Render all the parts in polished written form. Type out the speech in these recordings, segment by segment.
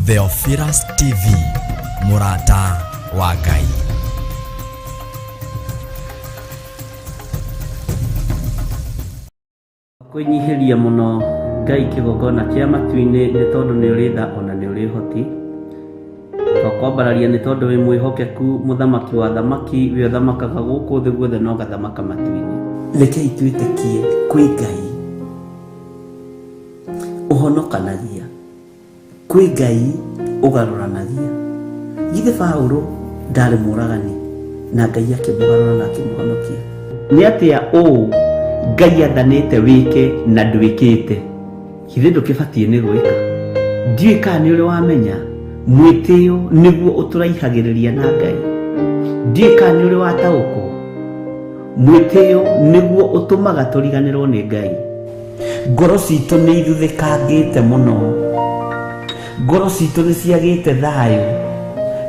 Theophilus TV, Murata wa Ngai. Kwenyihiria muno Ngai kigongona kia matu-ini ni tondu ni uri tha ona ni uri hoti. Twakwambararia ni tondu wi mwihokeku muthamaki wa thamaki wi thamakaga guku thi guothe no gathamaka matu-ini. Rekei twitikie kwi Ngai uhonokanagia, kwi Ngai ugaruranagia. Githe Paulo ndari muragani na Ngai akimugarura na akimuhonokia. Ni atia Ngai athanite wike na ndwikite. Githe ndukibatie ni gwika. Ndiui kana ni uri wamenya mwitio niguo uturaihagiriria na Ngai. Ndiui kana ni uri wataũkwo mwitio niguo utumaga turiganirwo ni Ngai. Ngoro citu ni ithuthikangite muno, ngoro citu ni ciagite thayu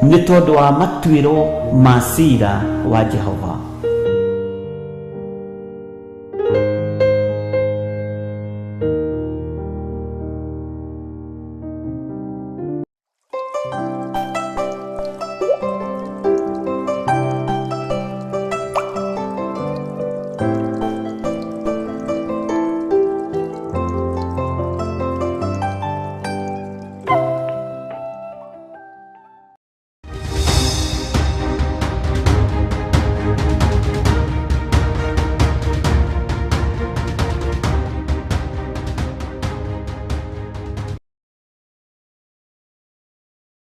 ni tondu wa matuiro ma cira wa Jehova.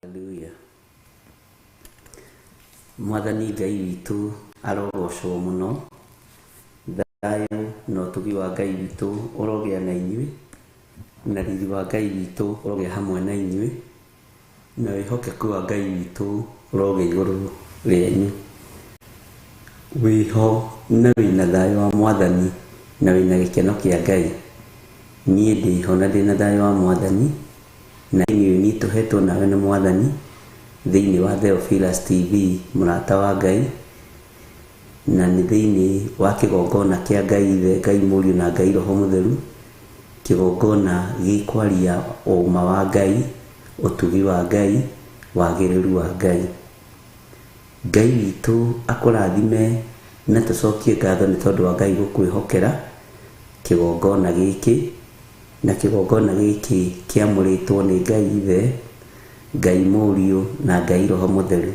Hallelujah. Mwathani Ngai witu arogocwo muno. Thayu no tugi wa Ngai witu urogea na inyui, na riri wa Ngai witu urogea hamwe na inyui, na wihokeku wa Ngai witu urogea iguru rienyu. Wiho na wina thayu wa Mwathani na wina gikeno kia Ngai. Nie ndiho na ndina thayu wa Mwathani na inyui ni tuhetwo nawe na Mwathani thiini wa Theophilus TV, Murata wa Ngai, na ni thiini wa kigongona kia Ngai Ithe, Ngai Mũriũ na Ngai Roho Mũtheru, kigongona gikwaria ũma wa Ngai, ũtugi wa Ngai, wagĩrĩru wa Ngai. Ngai witũ akũrathime na tũcokie ngatho nĩ tondũ wa Ngai gũkwĩhokera kigongona gĩkĩ, na kigongona gĩkĩ kĩamũrĩtwo nĩ Ngai Ithe, Ngai Mũriũ na Ngai Roho Mũtheru.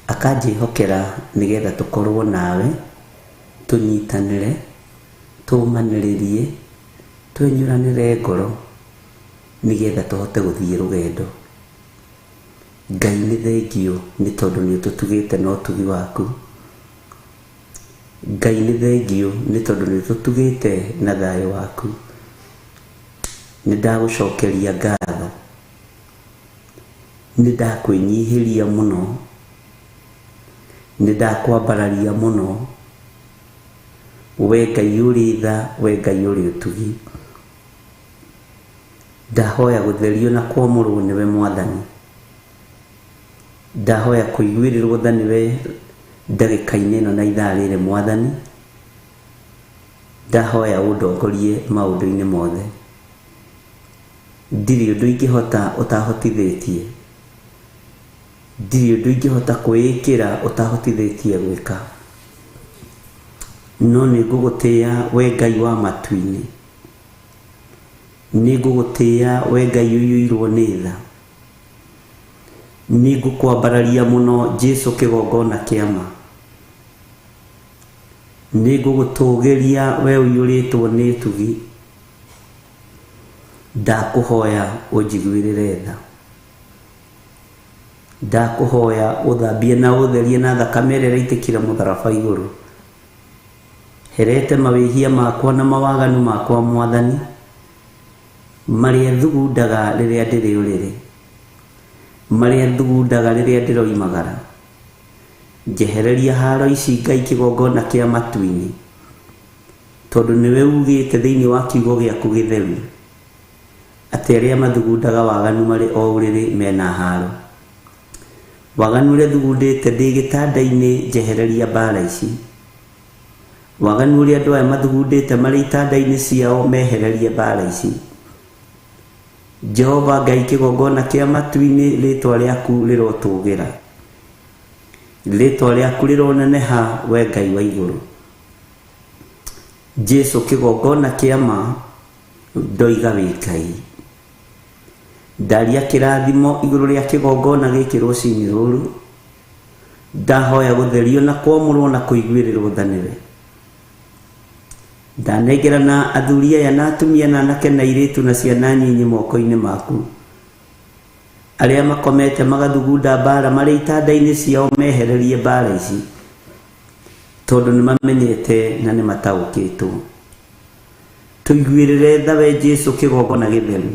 Akanjĩhokera nĩgetha tũkorwo nawe, tũnyitanĩre, tũmanĩrĩrie, twenyũranĩre ngoro nĩgetha tũhote gũthiĩ rũgendo. Ngai nĩ thengio nĩ tondũ nĩ ũtũtugĩte na ũtugi waku. Ngai nĩ thengio nĩ tondũ nĩ ũtũtugĩte na thayũ waku. Nĩ ndagũcokeria ngatho, nĩ ndakwĩnyihiria mũno, nĩ ndakwambararia mũno. We Ngai ũrĩ tha, we Ngai ũrĩ ũtugi. Ndahoya gũtherio na kwamũrwo nĩwe Mwathani. Ndahoya kũiguĩrĩrwo tha nĩwe ndagĩka-inĩ ĩno na ithaa rĩrĩ Mwathani. Ndahoya ũndongorie maũndũ-inĩ mothe. Ndirĩ ũndũ ingĩhota ũtahotithĩtie, ndirĩ ũndũ ingĩhota kwĩĩkĩra ũtahotithĩtie gwĩka. No nĩ ngũgũtĩĩa we Ngai wa matu-inĩ, nĩ ngũgũtĩĩa we Ngai ũiyũirwo nĩ tha, nĩ ngũkwambararia mũno Jesũ kĩgongona kĩa ma, nĩ ngũgũtũgĩria we ũiyũrĩtwo nĩ ũtugi. Ndakũhoya ũnjiguĩrĩre tha, ndakũhoya ũthambie na ũtherie na thakame ĩrĩa ĩraitĩkire mũtharaba igũrũ. Herete mawĩhia makwa na mawaganu makwa Mwathani, marĩa thugundaga rĩrĩa ndĩrĩ ũrĩrĩ, marĩa thugundaga rĩrĩa ndĩroimagara. Njehereria haro ici Ngai kĩgongona kĩa matu-inĩ, tondũ nĩwe ugĩte thĩinĩ wa kiugo gĩaku gĩtheru atĩ arĩa mathugundaga waganu marĩ o ũrĩrĩ mena haro. Waganu ũrĩa thugundĩte ndĩ gĩtanda-inĩ, njehereria mbara ici. Waganu ũrĩa andũ aya mathugundĩte marĩ itanda-inĩ ciao, mehererie mbara ici. Jehova Ngai kĩgongona kĩa matu-inĩ, rĩtwa rĩaku rĩrotũgĩra, rĩtwa rĩaku rĩroneneha, we Ngai wa igũrũ. Jesu kĩgongona kĩa ma, ndoiga wĩ Ngai. Ndaria kĩrathimo igũrũ rĩa kĩgongona gĩkĩ rũcinĩ rũrũ, ndahoya gũtherio na kwamũrwo na kũiguĩrĩrwo thanĩre. Ndanengerana athuri aya na atumia na anake na airĩtu na ciana nyinyi moko-inĩ maku, arĩa makomete magathugunda mbara marĩ itanda-inĩ ciao, mehererie mbara ici, tondũ nĩ mamenyete na nĩ mataũkĩtwo. Tũiguĩrĩre tha we Jesu kĩgongona gĩtheru,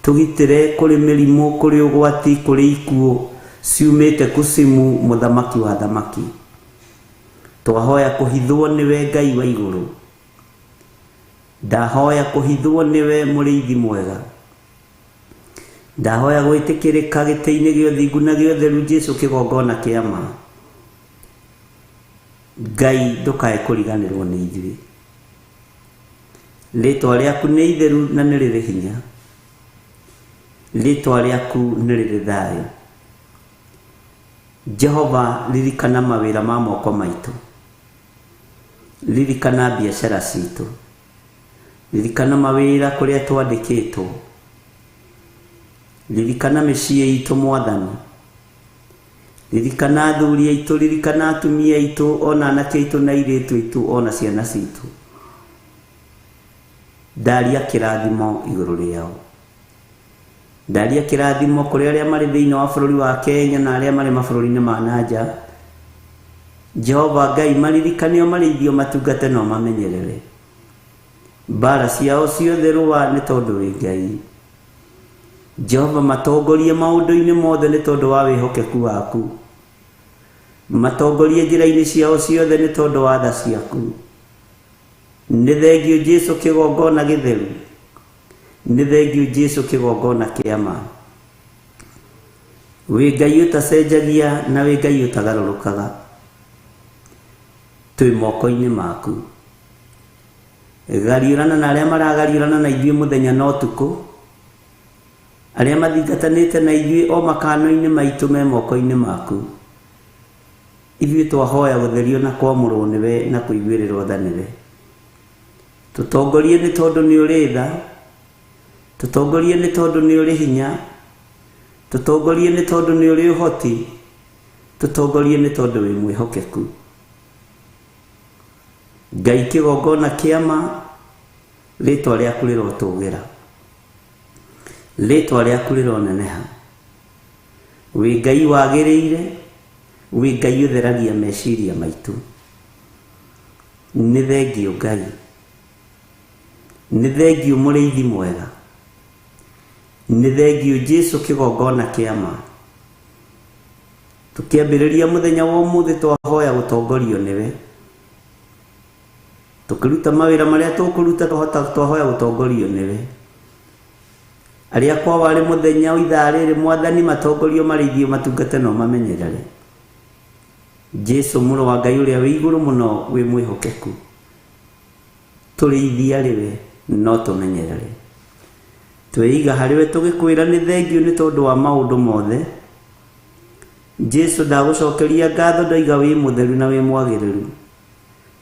tũgitĩre kũrĩ mĩrimũ, kũrĩ ũgwati, kũrĩ ikuũ ciumĩte kusimu, mũthamaki wa thamaki. Twahoya kũhithwo nĩwe Ngai wa igũrũ, ndahoya kũhithwo nĩwe mũrĩithi mwega, ndahoya gwĩtĩkĩrĩka gĩtĩ-inĩ gĩa ũthingu na gĩa ũtheru, Jesu kĩgongona kĩa ma. Ngai ndũkae kũriganĩrwo nĩ ithuĩ, rĩtwa rĩaku nĩ itheru na nĩ rĩrĩ hinya, rĩtwa rĩaku nĩ rĩrĩ thayũ. Jehova, ririkana mawĩra ma moko maitũ, ririkana biacara citũ, ririkana mawĩra kũrĩa twandĩkĩtwo, ririkana mĩciĩ itũ Mwathani, ririkana athuri aitũ, ririkana atumia aitũ, ona anake aitũ na airĩtu aitũ, ona ciana citũ. Ndaria kĩrathimo igũrũ rĩao, ndaria kĩrathimo kũrĩ arĩa marĩ thĩinĩ wa bũrũri wa Kenya na arĩa marĩ mabũrũri-inĩ ma nanja. Jehova Ngai, maririkane o marĩithio matungate no mamenyerere. Mbara ciao ciothe rũa nĩ tondũ wĩ Ngai. Jehova, matongorie maũndũ-inĩ mothe nĩ tondũ wa wĩhokeku waku, matongorie njĩra-inĩ ciao ciothe nĩ tondũ wa tha ciaku. Nĩ thengio Jesu kĩgongona gĩtheru, nĩ thengio Jesu kĩgongona kĩa ma. Wĩ Ngai ũtacenjagia na wĩ Ngai ũtagarũrũkaga, twĩ moko-inĩ maku. Gariũrana na arĩa maragariũrana na ithuĩ mũthenya na ũtukũ, arĩa mathingatanĩte na ithuĩ o makano-inĩ maitũ me moko-inĩ maku. Ithuĩ twahoya gũtherio na kwamũrwo nĩwe na kũiguĩrĩrwo thanĩre. Tũtongorie nĩ tondũ nĩ ũrĩ tha, tũtongorie nĩ tondũ nĩ ũrĩ hinya, tũtongorie nĩ tondũ nĩ ũrĩ ũhoti, tũtongorie nĩ tondũ wĩ mwĩhokeku. Ngai kĩgongona kĩa ma, rĩtwa rĩaku rĩrotũgĩra, rĩtwa rĩaku rĩroneneha. Wĩ Ngai wagĩrĩire, wĩ Ngai ũtheragia meciria maitũ. Nĩ thengio Ngai, nĩ thengio mũrĩithi mwega, nĩ thengio Jesu kĩgongona kĩa ma. Tũkĩambĩrĩria mũthenya wa ũmũthĩ twahoya gũtongorio nĩwe, tũkĩruta mawĩra marĩa tũkũruta twahoya gũtongorio nĩwe. Arĩa kwa warĩ mũthenya wa ithaa rĩrĩ Mwathani, matongorio marĩithio matungate no mamenyerere. Jesu mũrũ wa Ngai ũrĩa wĩ igũrũ mũno, wĩ mwĩhokeku, tũrĩithia rĩwe no tũmenyerere. Twĩiga harĩwe tũgĩkwĩra nĩ thengio nĩ tondũ wa maũndũ mothe. Jesu, ndagũcokeria ngatho, ndoiga wĩ mũtheru na wĩ mwagĩrĩru,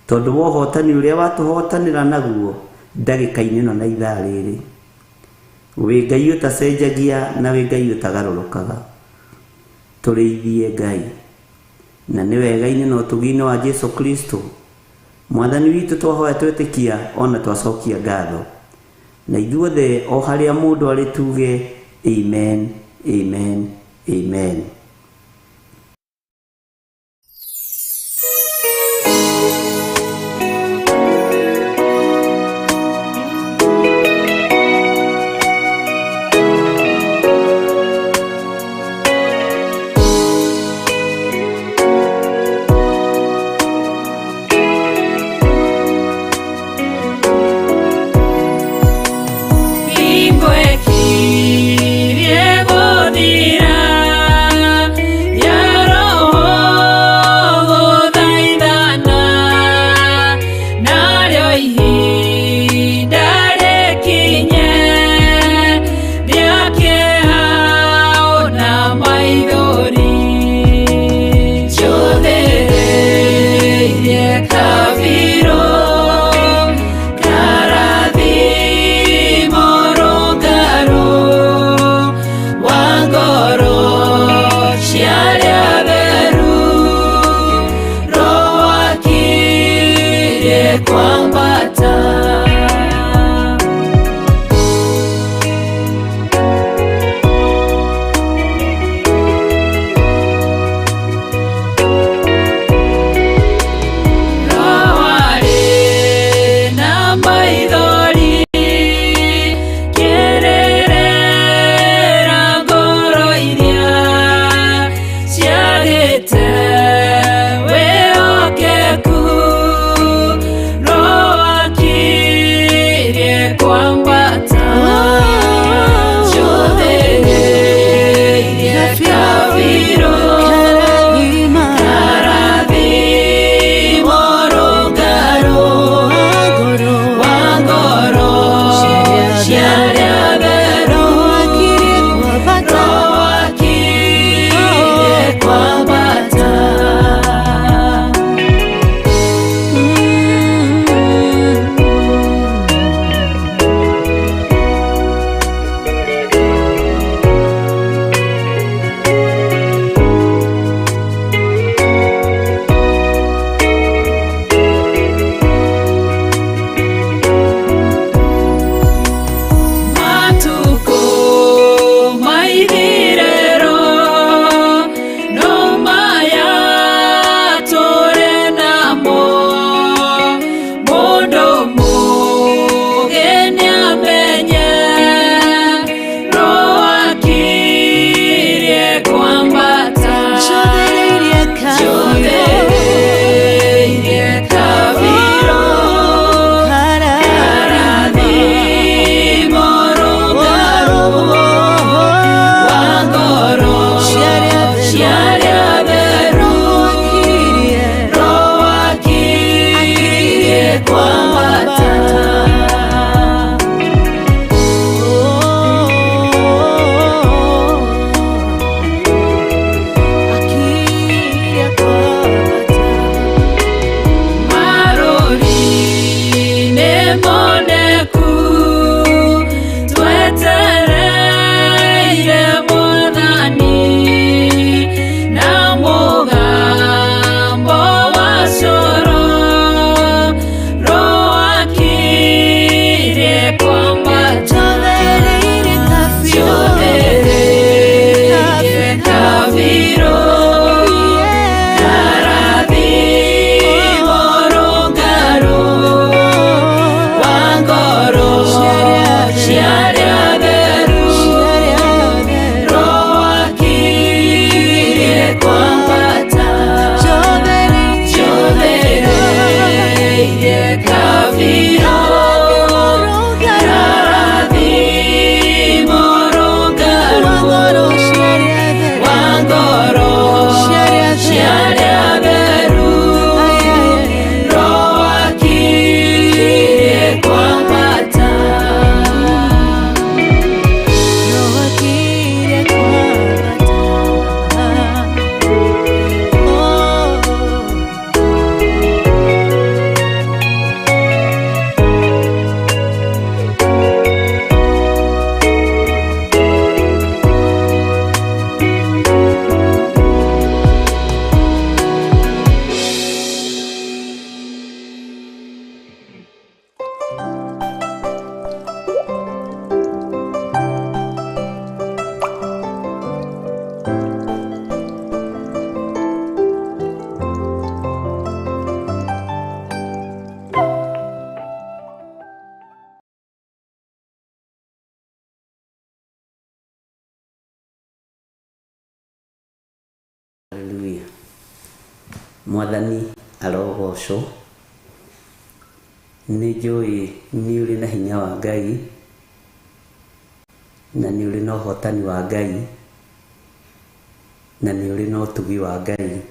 tondũ wa ũhotani ũrĩa watũhotanĩra naguo ndagĩka-inĩ ĩno na ithaa rĩrĩ. Wĩ Ngai ũtacenjagia na wĩ Ngai ũtagarũrũkaga, tũrĩithie Ngai. Na nĩ wega-inĩ na ũtugi-inĩ wa Jesu Kristo Mwathani witũ twahoya twĩtĩkia ona twacokia ngatho. Na ithuothe o harĩa mũndũ arĩ tuge amen, amen, amen. Haleluya. Mwathani arogocwo. Nĩ njũĩ nĩ ũrĩ na hinya wa Ngai na nĩ ũrĩ na ũhotani wa Ngai na nĩ ũrĩ na ũtugi wa Ngai.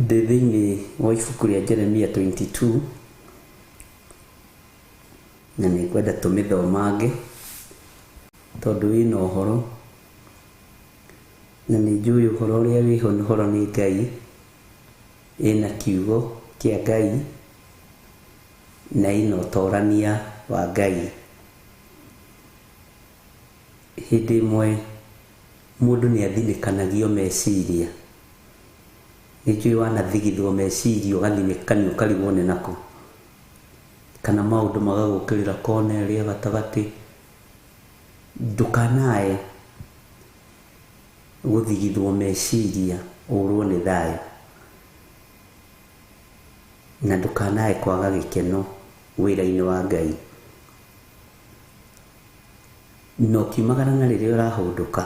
Thĩinĩ wa ibuku rĩa Jeremia 22 na nĩ ngwenda tũmĩthomange tondũ wĩna ũhoro na nĩ njũĩ ũhoro ũrĩa wĩho nĩ ũhoro nĩ Ngai, ĩna kiugo kĩa Ngai na ĩna ũtorania wa Ngai. Hĩndĩ ĩmwe mũndũ nĩ athinĩkanagio meciria. Nĩ njũĩ wanathigithwo meciria ũgathinĩkanio ũkarigwo nĩ nakũ, kana maũndũ magagũkĩrĩra kona ĩrĩa gatagatĩ. Ndũkanae gũthigithwo meciria ũrwo nĩ thayũ, na ndũkanae kwaga gĩkeno wĩra-inĩ wa Ngai. No kiumagara na rĩrĩa ũrahũndũka,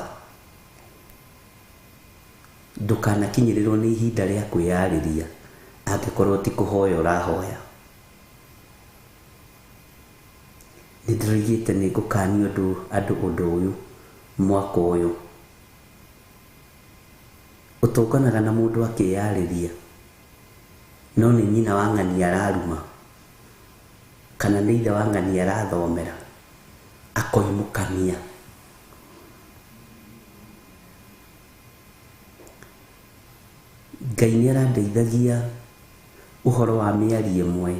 ndũkanakinyĩrĩrwo nĩ ihinda rĩa kwĩyarĩria angĩkorwo ti kũhoya ũrahoya. nĩndĩroigĩte nĩngũkania andũ ũndũ ũyũ mwaka ũyũ. Ũtonganaga na mũndũ akĩyarĩria, no nĩ nyina wa ng'ani araruma, kana nĩ ithe wa ng'ani arathomera, akoimũkania. Ngai nĩarandeithagia ũhoro wa mĩario ĩmwe,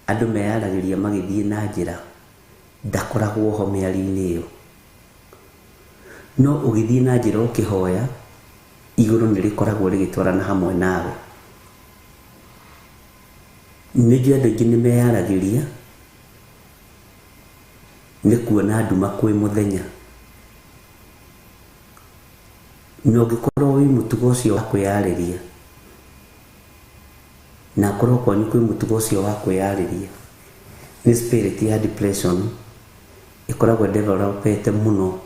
andũ meyaragĩria magĩthiĩ na njĩra, ndakoragwo ho mĩario-inĩ ĩyo. No ũgĩthiĩ na njĩra ũkĩhoya, igũrũ nĩrĩkoragwo rĩgĩtwarana hamwe nawe. Nĩnjũĩ andũ aingĩ nĩmeyaragĩria nĩ kuona nduma kwĩ mũthenya, na ũngĩkorwo wĩ mũtugo ũcio wa kwĩyarĩria, na akorwo kwanyu kwĩ mũtugo ũcio wa kwĩyarĩria, nĩ spirit ya depression ĩkoragwo developete mũno,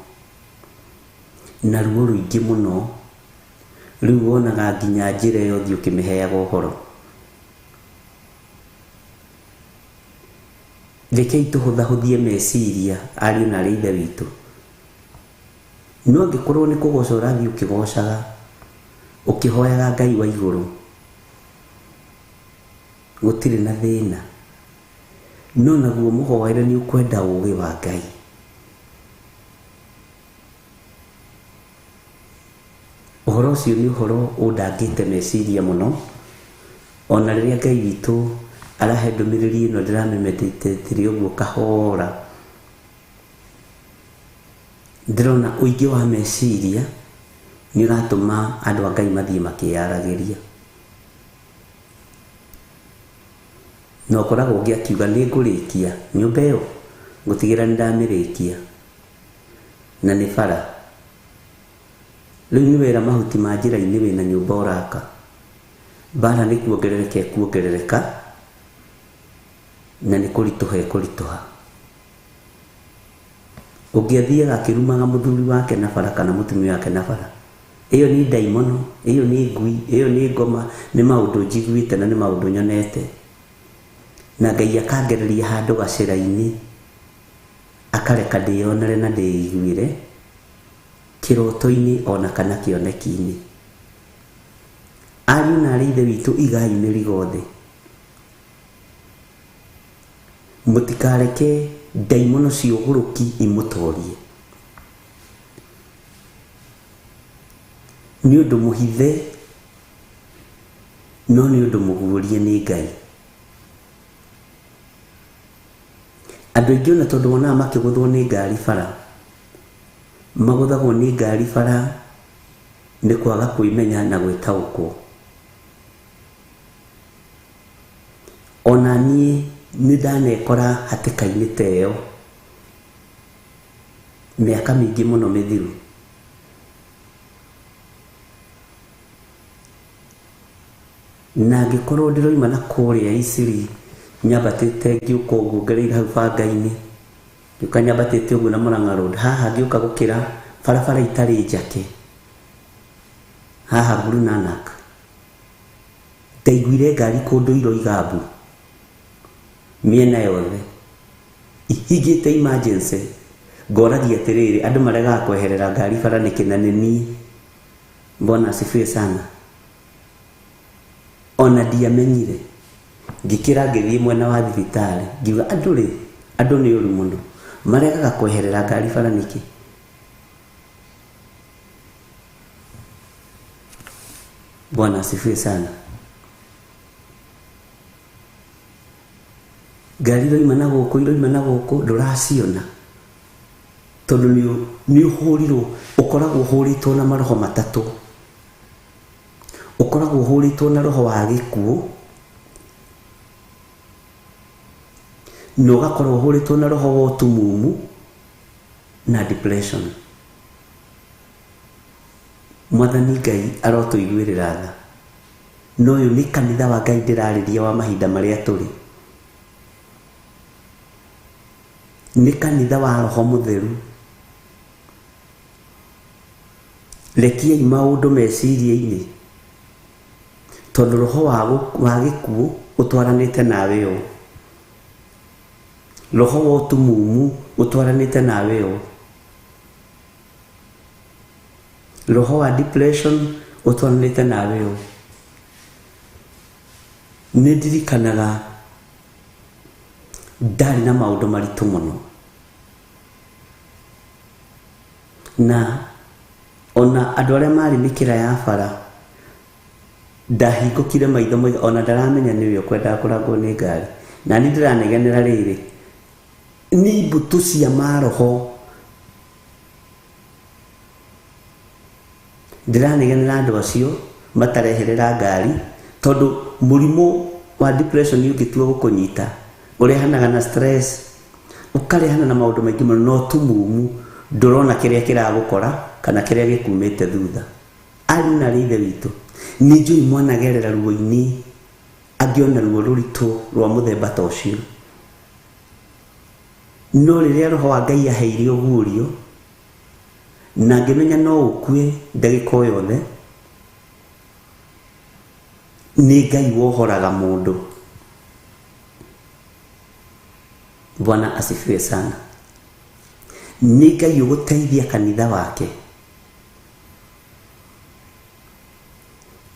na ruo rũingĩ mũno. Rĩu wonaga nginya njĩra ĩyo ũthiĩ ũkĩmĩheaga ũhoro. Rekei tũhũthahũthie meciria, ariũ na arĩ ithe witũ. No angĩkorwo nĩ kũgoca ũrathiĩ ũkĩgocaga, ũkĩhoyaga Ngai wa igũrũ, gũtirĩ na thĩna. No naguo mũhoere nĩ ũkwenda ũũgĩ wa Ngai. Ũhoro ũcio nĩ ũhoro ũndangĩte meciria mũno, ona rĩrĩa Ngai witũ arahe ndũmĩrĩri ĩno ndĩramĩmeditate ũguo kahora, ndĩrona ũingĩ wa meciria nĩ ũratũma andũ a Ngai mathiĩ makĩyaragĩria. Na ũkoragwo ũngĩ akiuga nĩngũrĩkia nyũmba ĩyo, ngũtigĩra nĩndamĩrĩkia, na nĩ bara. Rĩu nĩ wĩra mahuti ma njĩra-inĩ wĩna nyũmba ũraka, bara nĩ kuongerereka ĩkuongerereka, na nĩ kũritũha ĩkũritũha. Ũngĩ athiaga akĩrumaga mũthuri wake na bara kana mũtumia wake na bara, ĩyo nĩ ndaimono, ĩyo nĩ ngui, ĩyo nĩ ngoma, nĩ maũndũ njiguĩte na nĩ maũndũ nyonete. Na Ngai akangereria handũ gacĩra-inĩ, akareka ndĩyonere na ndĩiguĩre kĩroto-inĩ ona kana kĩoneki-inĩ. Ariũ na arĩ ithe witũ, igai mĩrigo thĩ. Mũtikareke ndaimono ciũgũrũki imũtorie. Nĩ ũndũ mũhithe, no nĩ ũndũ mũguũrie nĩ Ngai. Andũ aingĩ ona tondũ wonaga makĩgũthwo nĩ ngari bara, magũthagwo nĩ ngari bara nĩ kwaga kwĩmenya na gwĩtaũkwo. Ona niĩ nĩndanekora hatĩka-inĩ ta ĩyo mĩaka mĩingĩ mũno mĩthiru. Na ngĩkorwo ndĩroima na kũrĩa Isiri, nyambatĩte ngĩũka ũguo ngereire hau banga-inĩ, ngĩũka nyambatĩte ũguo na Murang'a Road, haha ngĩũka gũkĩra barabara itarĩ njake, haha Guru Nanak, ndaiguire ngari kũndũ iroiga mbu mĩena yothe, ihingĩte emergency. Ngoragia atĩrĩrĩ, andũ maregaga kweherera ngari bara nĩkĩ? Na nĩ niĩ. Mbona asifiwe sana. Ona ndiamenyire, ngĩkĩra ngĩthiĩ mwena wa thibitarĩ, ngiuga andũ nĩ ũru mũno, maregaga kweherera ngari bara nĩkĩ? Bwana asifiwe sana. Ngari iroima na gũkũ ndũraciona, tondũ nĩ ũhũrirwo, ũkoragwo ũhũrĩtwo na maroho matatũ. Ũkoragwo ũhũrĩtwo na roho wa gĩkuũ, na ũgakorwo ũhũrĩtwo na roho wa ũtumumu na depression. Mwathani Ngai arotũiguĩrĩra tha. No ũyũ nĩ kanitha wa Ngai ndĩrarĩria wa mahinda marĩa tũrĩ. Nĩ kanitha wa Roho Mũtheru. Rekiai maũndũ meciria-inĩ, tondũ roho wa gĩkuũ ũtwaranĩte nawe ũũ. roho wa utumumu utwaranite nawe o, roho wa depression utwaranite nawe o. Nĩndirikanaga ndarĩ na maũndũ maritũ mũno, na ona andũ arĩa marĩ mĩkĩra ya bara ndahingũkire maitho ona ndaramenya nĩwe ũkwendaga kũrangwo nĩ ngari, na niĩ ndĩranegenera rĩrĩ nĩ mbũtũ cia maroho. Ndĩranegenera andũ acio matareherera ngari, tondũ mũrimũ wa depression ũngĩtua gũkũnyita ũrehanaga na stress, ũkarehana na maũndũ maingĩ mũno, no tumumu ndũrona kĩrĩa kĩragũkora kana kĩrĩa gĩkumĩte thutha. Ari na ithe witũ nĩ njũĩ mwana agerera ruo-inĩ, angĩona ruo rũritũ rwa mũthemba ta ũcio, no rĩrĩa roho wa Ngai aheire ũguũrio na ngĩmenya no ũkue ndagĩka o yothe, nĩ Ngai wohoraga mũndũ. Bwana asifiwe sana. Nĩ Ngai ũgũteithia kanitha wake.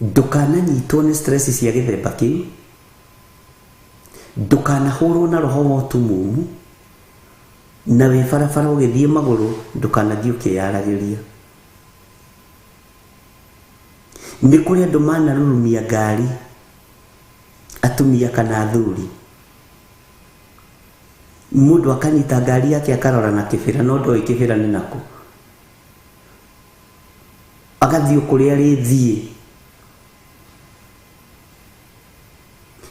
Ndũkananyitwo nĩ stress cia gĩthemba kĩu, ndũkanahũrwo na roho wa ũtumumu, na wĩ barabara ũgĩthiĩ magũrũ ndũkanathiĩ ũkĩyaragĩria. Nĩ kũrĩ andũ manarurumia ngari, atumia kana athuri, mũndũ akanyita ngari yake akarora na kĩbĩra, no ndoĩ kĩbĩra nĩ nakũ, agathiĩ kũrĩa rĩthiĩ.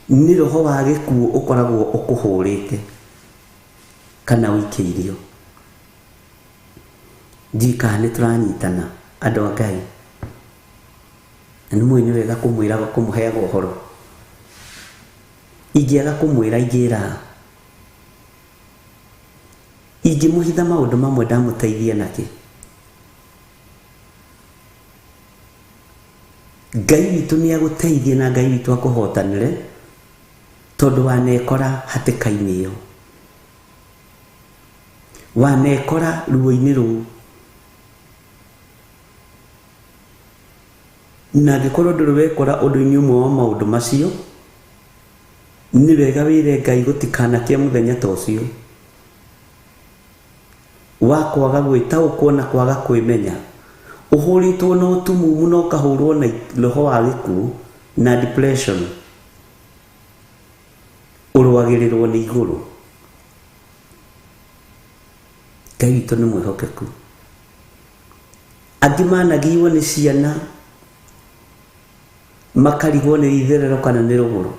Nĩ roho wa gĩkuũ ũkoragwo ũkũhũrĩte kana ũikĩirio. Njika nĩ tũranyitana andũ a Ngai, na nĩ mũĩ nĩ wega kũmwĩra kũmũheaga ũhoro. Ingĩaga kũmwĩra ingĩra, ingĩmũhitha maũndũ mamwe ndamũteithia nakĩ. Ngai witũ nĩ agũteithie na Ngai witũ akũhotanĩre, tondũ wanekora hatĩka-inĩ ĩyo, wanekora ruo-inĩ rũu, na angĩkorwo ndũrĩ wekora ũndũ-inĩ ũmwe wa maũndũ macio, nĩ wega wĩre Ngai gũtikanakĩa mũthenya ta ũcio wa kwaga gwĩtaũkwo na kwaga kwĩmenya, ũhũrĩtwo na ũtumumu na ũkahũrwo na roho wa gĩkuũ na depression, ũrũagĩrĩrwo nĩ igũrũ. Ngai witũ nĩ mwĩhokeku. Angĩ managĩirwo nĩ ciana makarigwo nĩ itherero kana nĩ rũgũrũ.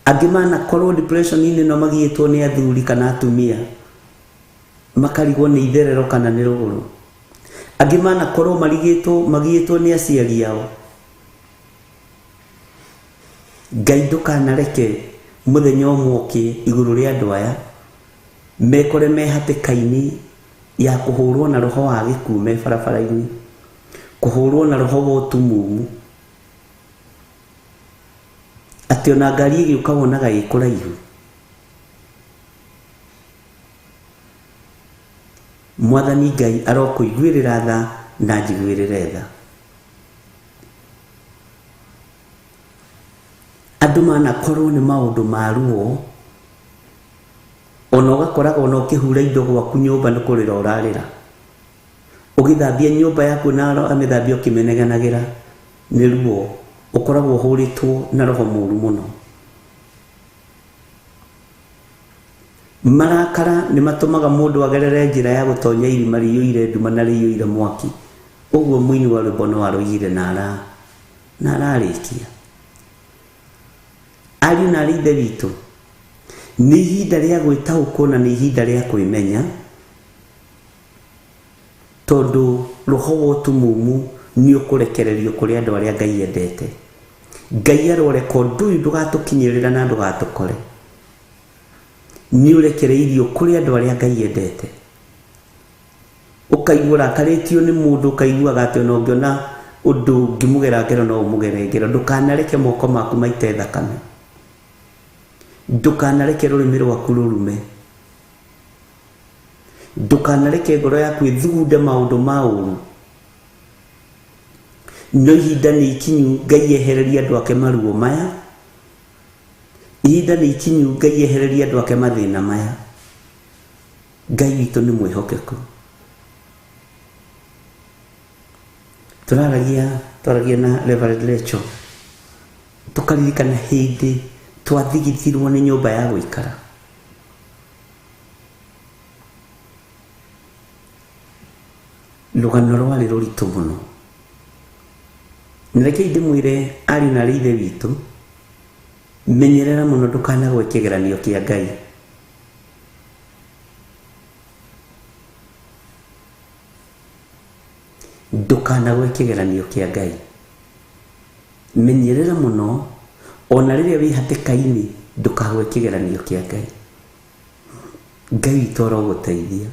Angĩ manakorwo depression-inĩ no magĩtwo nĩ athuri kana atumia, makarigwo nĩ itherero kana nĩ rũgũrũ. Angĩ manakorwo magĩtwo nĩ aciari ao. Ngai ndũkanareke mũthenya ũmwe ũkĩ igũrũ rĩa andũ aya mekore me hatĩka-inĩ ya kũhũrwo na roho wa gĩkuũ me barabara-inĩ, kũhũrwo na roho wa ũtumumu, atĩ ona ngari ĩgĩũka wonaga ĩ kũraihu. Mwathani Ngai arokũiguĩrĩra tha na njiguĩrĩre tha. Andũ manakorwo nĩ maũndũ ma ruo, ona ũgakoraga ona ũkĩhura indo gwaku nyũmba nĩ kũrĩra ũrarĩra, ũgĩthambia nyũmba yaku na amĩthambia ũkĩmeneganagĩra nĩ ruo, ũkoragwo ũhũrĩtwo na roho mũru mũno. Marakara nĩ matũmaga mũndũ agerere njĩra ya gũtonya irima rĩiyũire nduma na rĩiyũire mwaki. Ũguo mũini wa rwĩmbo no aroigire na ararĩkia. Ariũ na ithe witũ, nĩ ihinda rĩa gwĩtaũkwo na nĩ ihinda rĩa kwĩmenya, tondũ roho wa ũtumumu nĩ ũkũrekererio kũrĩ andũ arĩa Ngai endete. Ngai aroreka ũndũ ũyũ ndũgatũkinyĩrĩra na ndũgatũkore, nĩ ũrekereirio kũrĩ andũ arĩa Ngai endete. Ũkaigua ũrakarĩtio nĩ mũndũ, ũkaiguaga atĩ ona ũngĩona ũndũ ũngĩmũgera ngero no ũmũgere ngero. Ndũkanareke moko maku maite thakame. ndukanareke rurimi rwaku rurume, ndukanareke ngoro yaku ithugunde maundu ma ũru. No ihinda nĩ ikinyu Ngai ehererie andũ ake maruo maya, ihinda nĩ ikinyu Ngai ehererie andũ ake mathĩna maya. Ngai witũ nĩ mwĩhokeku. Twaragia na Reverend Rachel, tukaririkana hĩndĩ twathigithirwo nĩ nyũmba ya gũikara. Rũgano rwarĩ rũritũ mũno. Nĩreke ndĩmwĩre ariũ na ithe witũ, menyerera mũno ndũkanagwe kĩgeranio kĩa Ngai. Ndũkanagwe kĩgeranio kĩa Ngai. Menyerera mũno, ona rĩrĩa wĩ hatĩka-inĩ ndũkagwe kĩgeranio kĩa Ngai. Ngai witũ arogũteithia.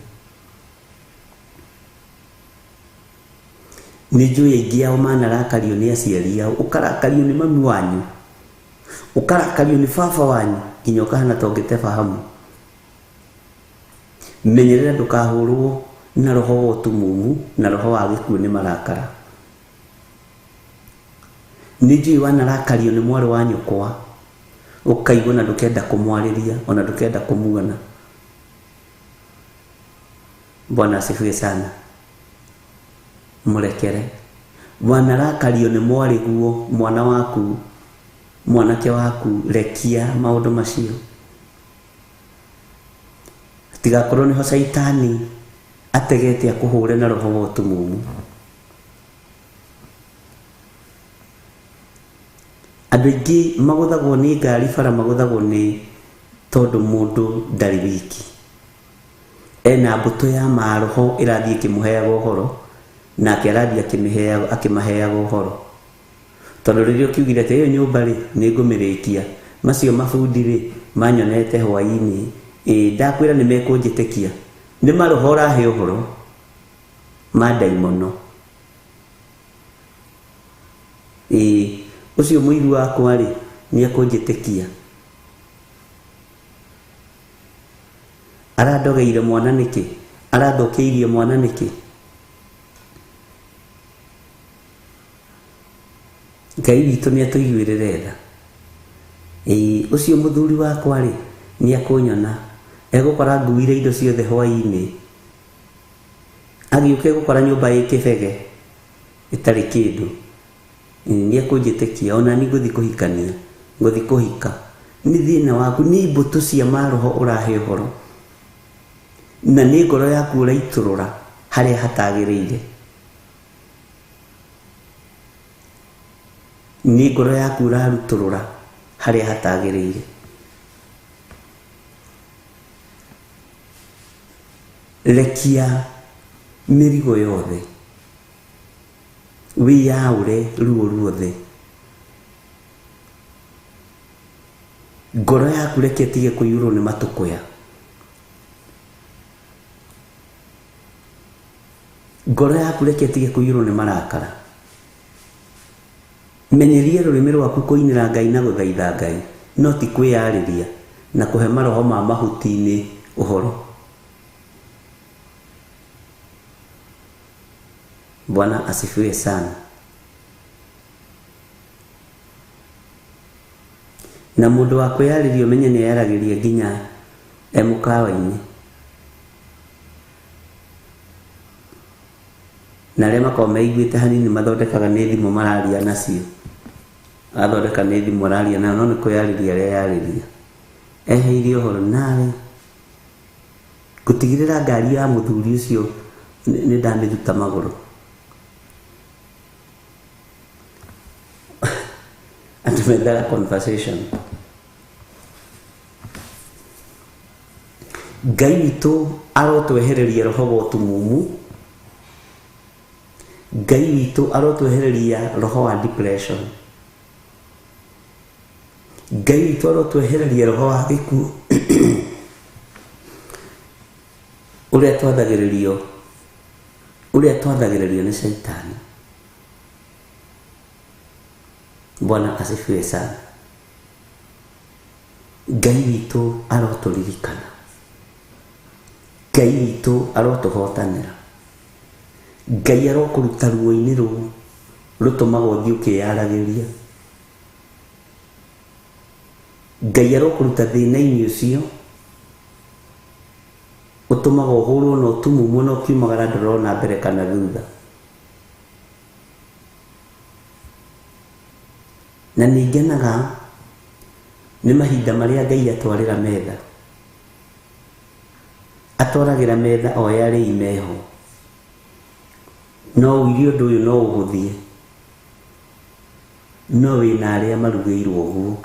Nĩ njũĩ aingĩ ao manarakario nĩ aciari ao, ũkarakario nĩ mami wanyu, ũkarakario nĩ baba wanyu, nginya ũkahana ta ũngĩteba hamu. Menyerera ndũkahũrwo na roho wa ũtumumu na roho wa gĩkuũ nĩ marakara. Nĩ njũĩ wanarakario nĩ mwarĩ wa nyũkwa, ũkaigua na ndũkenda kũmwarĩria, ona ndũkenda kũmuona. Bwana asifiwe sana. Mũrekere. Wanarakario nĩ mwarĩguo, mwana waku, mwanake waku, rekia maũndũ macio. Tigakorwo nĩho Saitani ategete akũhũre na roho wa ũtumumu. Andũ aingĩ magũthagwo nĩ ngari bara, magũthagwo nĩ tondũ mũndũ ndarĩ wiki. Ena mbũtũ ya maroho ĩrathiĩ ĩkĩmũheaga ũhoro, nake arathiĩ akĩmaheaga ũhoro. Tondũ rĩrĩa ũkiugire atĩ ĩyo nyũmba rĩ nĩ ngũmĩrĩkia, macio mabundi rĩ manyonete hwaĩ-inĩ, ndakwĩra nĩ mekũnjĩtĩkia. Nĩ maroho ũrahe ũhoro ma ndaimono. Ũcio mũiru wakwa rĩ nĩ ekũnjĩtĩkia. Arandogeire mwana nĩkĩ? Arathũkĩirie mwana nĩkĩ? Ngai witũ nĩ atũiguĩrĩre tha. Ũcio mũthuri wakwa rĩ nĩ akũnyona, egũkora nguire indo ciothe hwaĩ-inĩ, agĩũka egũkora nyũmba ĩ kĩbege ĩtarĩ kĩndũ, nĩ ekũnjĩtĩkia. Ona niĩ ngũthiĩ kũhikania, ngũthiĩ kũhika. Nĩ thĩna waku, nĩ mbũtũ cia maroho ũrahe ũhoro, na nĩ ngoro yaku ũraitũrũra harĩa hatagĩrĩire. Nĩ ngoro yaku ũrarutũrũra harĩa hatagĩrĩire. Rekia mĩrigo yothe, wĩyaũre ruo ruothe. Ngoro yaku reke ĩtige kũiyũrwo nĩ matũkũya. Ngoro yaku reke ĩtige kũiyũrwo nĩ marakara. Menyeria rũrĩmĩ rwaku kũinĩra Ngai na gũthaitha Ngai, no ti kwĩyarĩria na kũhe maroho ma mahuti-inĩ ũhoro. Bwana asifiwe sana. Na mũndũ wa kwĩyarĩria ũmenye nĩ eyaragĩria nginya mũkawa-inĩ. Na arĩa makoragwo meiguĩte hanini mathondekaga nĩ thimũ mararia nacio. Athondeka nĩ thimũ mararia nayo, no nĩ kwĩyarĩria areyarĩria. Eheire ũhoro nawe. Gũtigĩrĩra ngari ya mũthuri ũcio nĩ ndamĩruta magũrũ. Andũ mendaga conversation. Ngai witũ arotwehereria roho wa ũtumumu. Ngai witũ arotwehereria roho wa depression. Ngai witũ arotwehereria roho wa gĩkuũ ũrĩa twathagĩrĩrio nĩ Saitani. Bwana asifiwe sana. Ngai witũ aroturirikana, Ngai witũ arotuhotanĩra, Ngai arokũruta ruo-inĩ rũu rũtũmaga ũthiĩ ũkĩyaragĩria, Ngai arokũruta thĩna-inĩ ũcio ũtũmaga ũhũrwo na ũtumumu na ũkiumagara ndũrona mbere kana thutha. Na nĩngenaga nĩ mahinda marĩa Ngai atwarĩra metha, atwaragĩra metha o yarĩ imeho. No uge ũndũ ũyũ no ũhũthie, no wĩna arĩa marugĩirwo ũguo,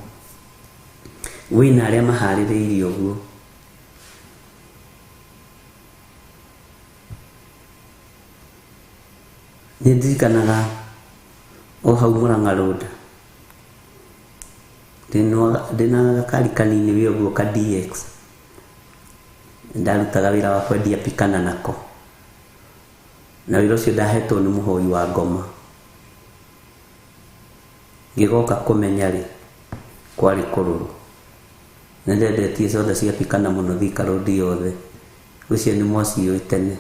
wĩna arĩa maharĩrĩirio ũguo. Nĩndirikanaga o hau Mũrang'a Road ndĩna gakari kanini wĩ ũguo ka DX, ndarutaga wĩra wa kwendia pikana nako, na wĩra ũcio ndahetwo nĩ mũhoi wa ngoma. Ngĩgoka kũmenya rĩ, kwarĩ kũrũrũ. Nĩndendetie soda cia pikana mũno Thika Road yothe, ũcio nĩ mwaciũĩ tene.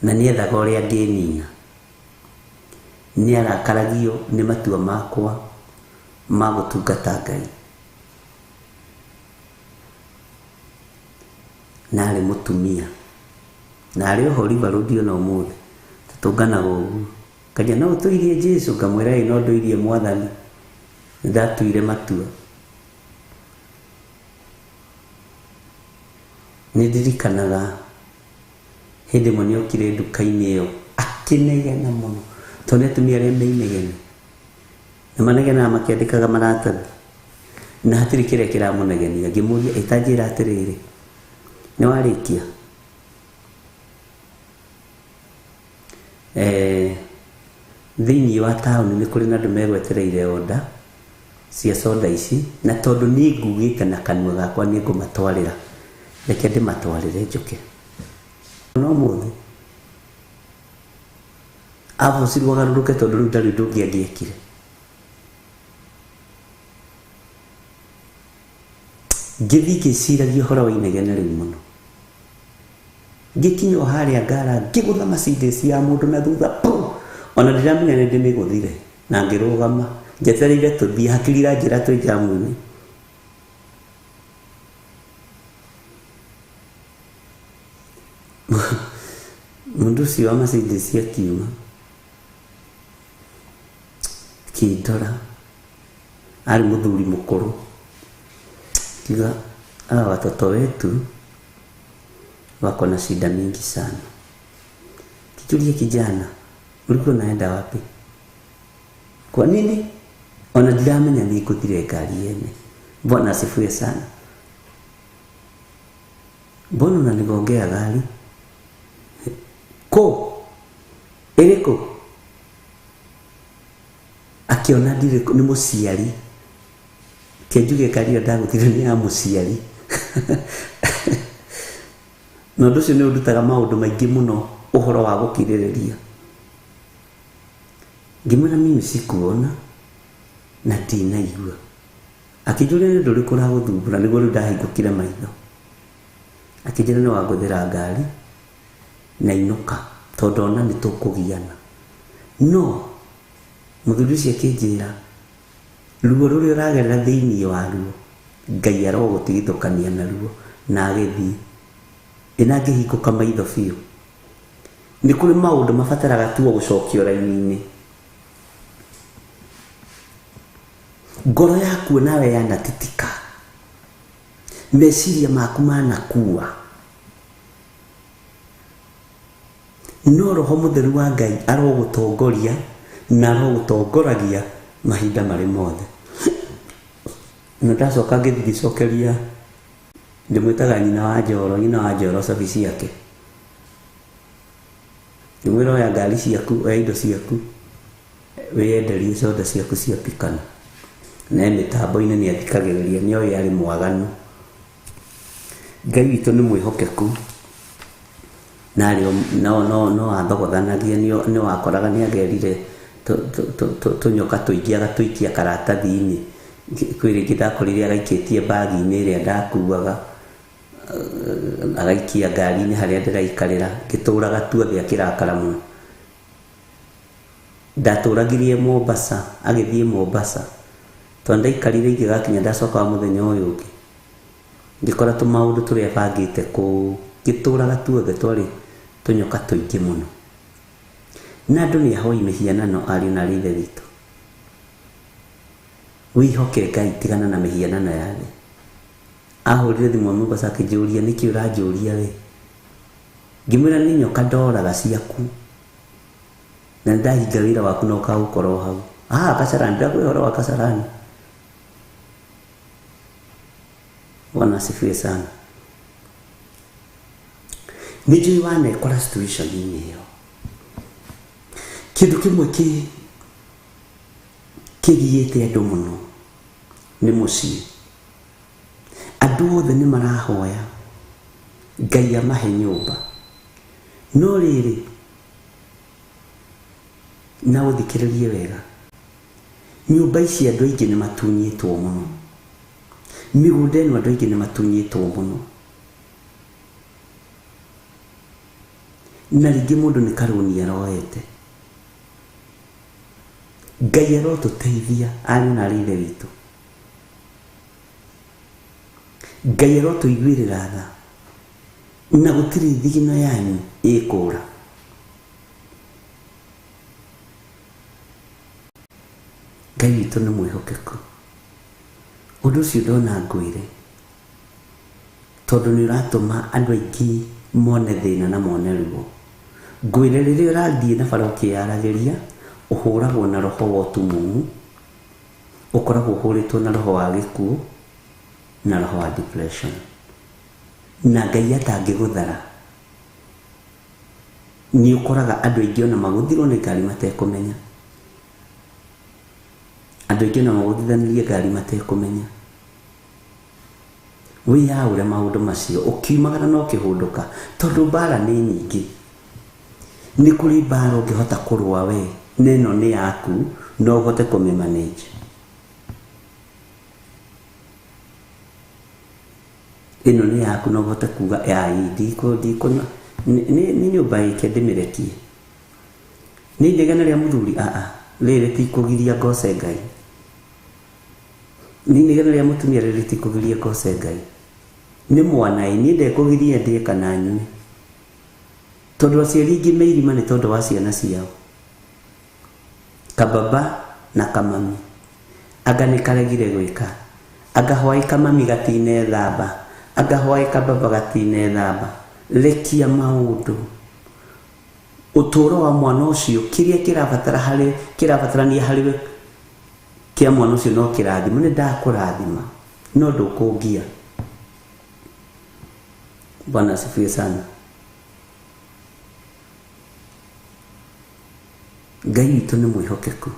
Na nĩethaga ũrĩa angĩnina. Nĩarakaragio nĩ matua makwa ma gũtungata Ngai. Narĩ mũtumia, narĩ oho River Road ona ũmũthĩ tũtũnganaga ũguo. Kaja no ũtũirie Jesũ, ngamwĩra ĩ no ndũirie Mwathani, nĩndatuire matua. Nĩndirikanaga hĩndĩ ĩmwe nĩokire nduka-inĩ ĩyo akĩnegena mũno, tondũ nĩ atumia arĩa me inegene, na manegenaga makĩandĩkaga maratathi, na hatirĩ kĩrĩa kĩramũnegenia. Ngĩmũria ĩtanjĩra atĩrĩrĩ, nĩwarĩkia? Thĩinĩ wa taũni nĩ kũrĩ na andũ megwetereire oda cia soda ici, na tondũ nĩ ngugĩte na kanua gakwa nĩ ngũmatwarĩra, reke ndĩmatwarĩre njoke. No mũthĩ avocirwo agarũrũke tondũ rĩu ndarĩ ũndũ ũngĩ angĩekire. Ngĩthiĩ ngĩciragia ũhoro wa inegene rĩu mũno, ngĩkinya o harĩa ngara ngĩgũtha Mercedes ya mũndũ na thutha pu, ona ndiramenya nĩ ndĩmĩgũthire, na ngĩrũgama njetereire tũthiĩ, hakiri iranjĩra twĩ jamu-inĩ. Mũndũ ũcio wa Mercedes akiuma kĩndora, arĩ mũthuri mũkũrũ, kiuga hawa watoto wetu wako na shida mingi sana. Kijulia kijana, ulikuwa unaenda wapi? Kwa nini? Ona ndiramenya nĩngũthire ngari yene. Bwana asifiwe sana. Mbona unanigongea gari? Ko ĩrĩkũ? Akiona ndirĩ nĩ mũciari, kĩnjuge ngari ĩyo ndagũthire nĩ ya mũciari. Na ũndũ ũcio nĩ ũndutaga maũndũ maingĩ mũno ũhoro wa gũkirĩrĩria. Ngĩmwĩra mimi sikuona na ndinaigua. Akĩnjũria nĩ ũndũ ũrĩkũ ũragũthumbũra, nĩguo rĩu ndahingũkire maitho. Akĩnjĩra nĩ wangũthĩra ngari na inũka, tondũ ona nĩ tũkũgiana. No mũthuri ũcio akĩnjĩra, ruo rũrĩa ũragerera thĩinĩ waruo Ngai arogũtigithũkania naruo, na agĩthiĩ. Ĩna ngĩhingũka maitho biũ. Nĩ kũrĩ maũndũ mabataraga tu gũcokio raini-inĩ. Ngoro yaku nawe yanatitika, meciria maku manakua, no Roho Mũtheru wa Ngai arogũtongoria na arogũtongoragia mahinda marĩ mothe. Na ndacoka ngĩcokeria, ndĩmwĩtaga nyina wa Njoro cabi ciake. Ngĩmwĩra oya ngari ciaku, oya indo ciaku, wĩyenderie soda ciaku cia pikana. Na mĩtambo-inĩ nĩ athikagĩrĩria, nĩ oĩ arĩ mwaganu. Ngai witũ nĩ mwĩhokeku, na no athogothanagia, nĩ wakoraga nĩ agerire tũnyoka tũingĩ agatũikia karatathi-inĩ, kwĩrĩngĩ ndakorire agaikĩtie bagi-inĩ ĩrĩa ndakuaga, agaikia ngari-inĩ harĩa ndĩraikarĩra, ngĩtũraga tuothe akĩrakara mũno. Ndatũragirie Mombasa, agĩthiĩ Mombasa, tondũ ndaikarire ingĩgakinya ndacoka mũthenya ũyũ ũngĩ, ngĩkora tũmaũndũ tũrĩa bangĩte kũu, ngĩtũraga tuothe twarĩ tũnyoka tũingĩ mũno. Na andũ nĩ ahoi mĩhianano ariũ na ithe witũ. Wĩhoke Ngai, tigana na mĩhianano ya thĩ. Ahũrire thimũ Mombasa akĩnjũria, nĩkĩ ũranjũria we? Ngĩmwĩra nĩ nyoka ndoraga ciaku, na ndahinga wĩra waku na ũkagũkorwo hau. Kasarani, ndakwĩra ũhoro wa Kasarani. Bwana asifiwe sana. Nĩnjũĩ wanekora situation-inĩ ĩyo. Kĩndũ kĩmwe kĩgiĩte andũ mũno nĩ mũciĩ. Andũ othe nĩ marahoya Ngai amahe nyũmba, no rĩrĩ, na ũthikĩrĩrie wega, nyũmba ici andũ aingĩ nĩ matunyĩtwo mũno, mĩgũnda ĩno andũ aingĩ nĩ matunyĩtwo mũno, na rĩngĩ mũndũ nĩ karũni aroete. Ngai arotũteithia ariũ na ithe witũ. Ngai arotũiguĩrĩra tha, na gũtirĩ thigino yanyu ĩkũra. Ngai witũ nĩ mwĩhokeku. Ũndũ ũcio ndona ngwĩre, tondũ nĩ ũratũma andũ aingĩ mone thĩna na mone ruo. Ngwĩre rĩrĩa ũrathiĩ na bara ũkĩaragĩria, ũhũragwo na roho wa ũtumumu, ũkoragwo ũhũrĩtwo na roho wa gĩkuũ na roho wa depression. Na Ngai atangĩgũthara, nĩ ũkoraga andũ aingĩ ona magũthirwo nĩ ngari matekũmenya, andũ aingĩ ona magũthithanirie ngari matekũmenya. Wĩyaũre maũndũ macio, ũkiumagara no kĩhũndũka, tondũ mbara nĩ nyingĩ. Nĩ kũrĩ mbara ũngĩhota kũrũa we, na ĩno nĩ yaku, no ũhote kũmĩmanage. Ĩno nĩ yaku, no ũhote kuga ndikũna, nĩ nyũmba yake ndĩmĩrekie. Nĩ inegene rĩa mũthuri, rĩrĩ tikũgiria ngoce Ngai. Nĩ inegene rĩa mũtumia, rĩrĩ tikũgiria ngoce Ngai. Nĩ mwana niĩ ndekũgiria ndĩe kana nyue, tondũ aciari aingĩ meirima nĩ tondũ wa ciana ciao. Kababa na kamami, anga nĩ karegire gwĩka, anga hwaĩ kamami gatinethamba, anga hwaĩ kababa gatinethamba. Rekia maũndũ. Ũtũũro wa mwana ũcio, kĩrĩa kĩrabatarania harĩ kĩa mwana ũcio no kĩrathimo. Nĩ ndakũrathima, no ndũkũngia. Bwana asifiwe sana. Ngai witũ nĩ mwĩhokeku,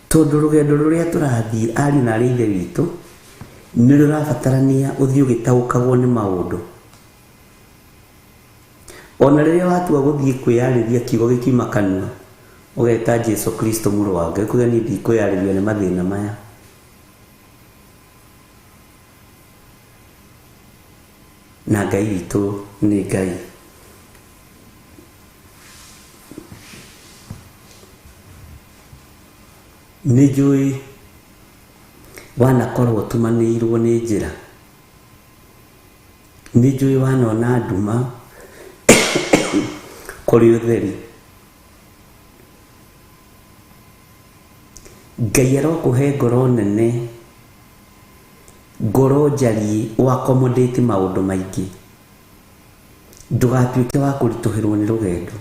tondũ rũgendo rũrĩa tũrathiĩ ariũ na ithe witũ nĩ rũrabatarania ũthiĩ ũgĩtaũkagwo nĩ maũndũ. Ona rĩrĩa watua gũthiĩ kwĩyarĩria kiugo gĩkiuma kanua, ũgeta Jesu Kristo mũrũ wa Ngai, kuga niĩ ndikwĩyarĩria nĩ mathĩna maya. Na Ngai witũ nĩ Ngai. Nĩ njũĩ wanakorwo ũtumanĩirwo nĩ njĩra, nĩ njũĩ wanona nduma kũrĩ ũtheri. Ngai arokũhe ngoro nene, ngoro njariĩ, ũaccommodate maũndũ maingĩ. Ndũgatuĩke wa kũritũhĩrwo nĩ rũgendo,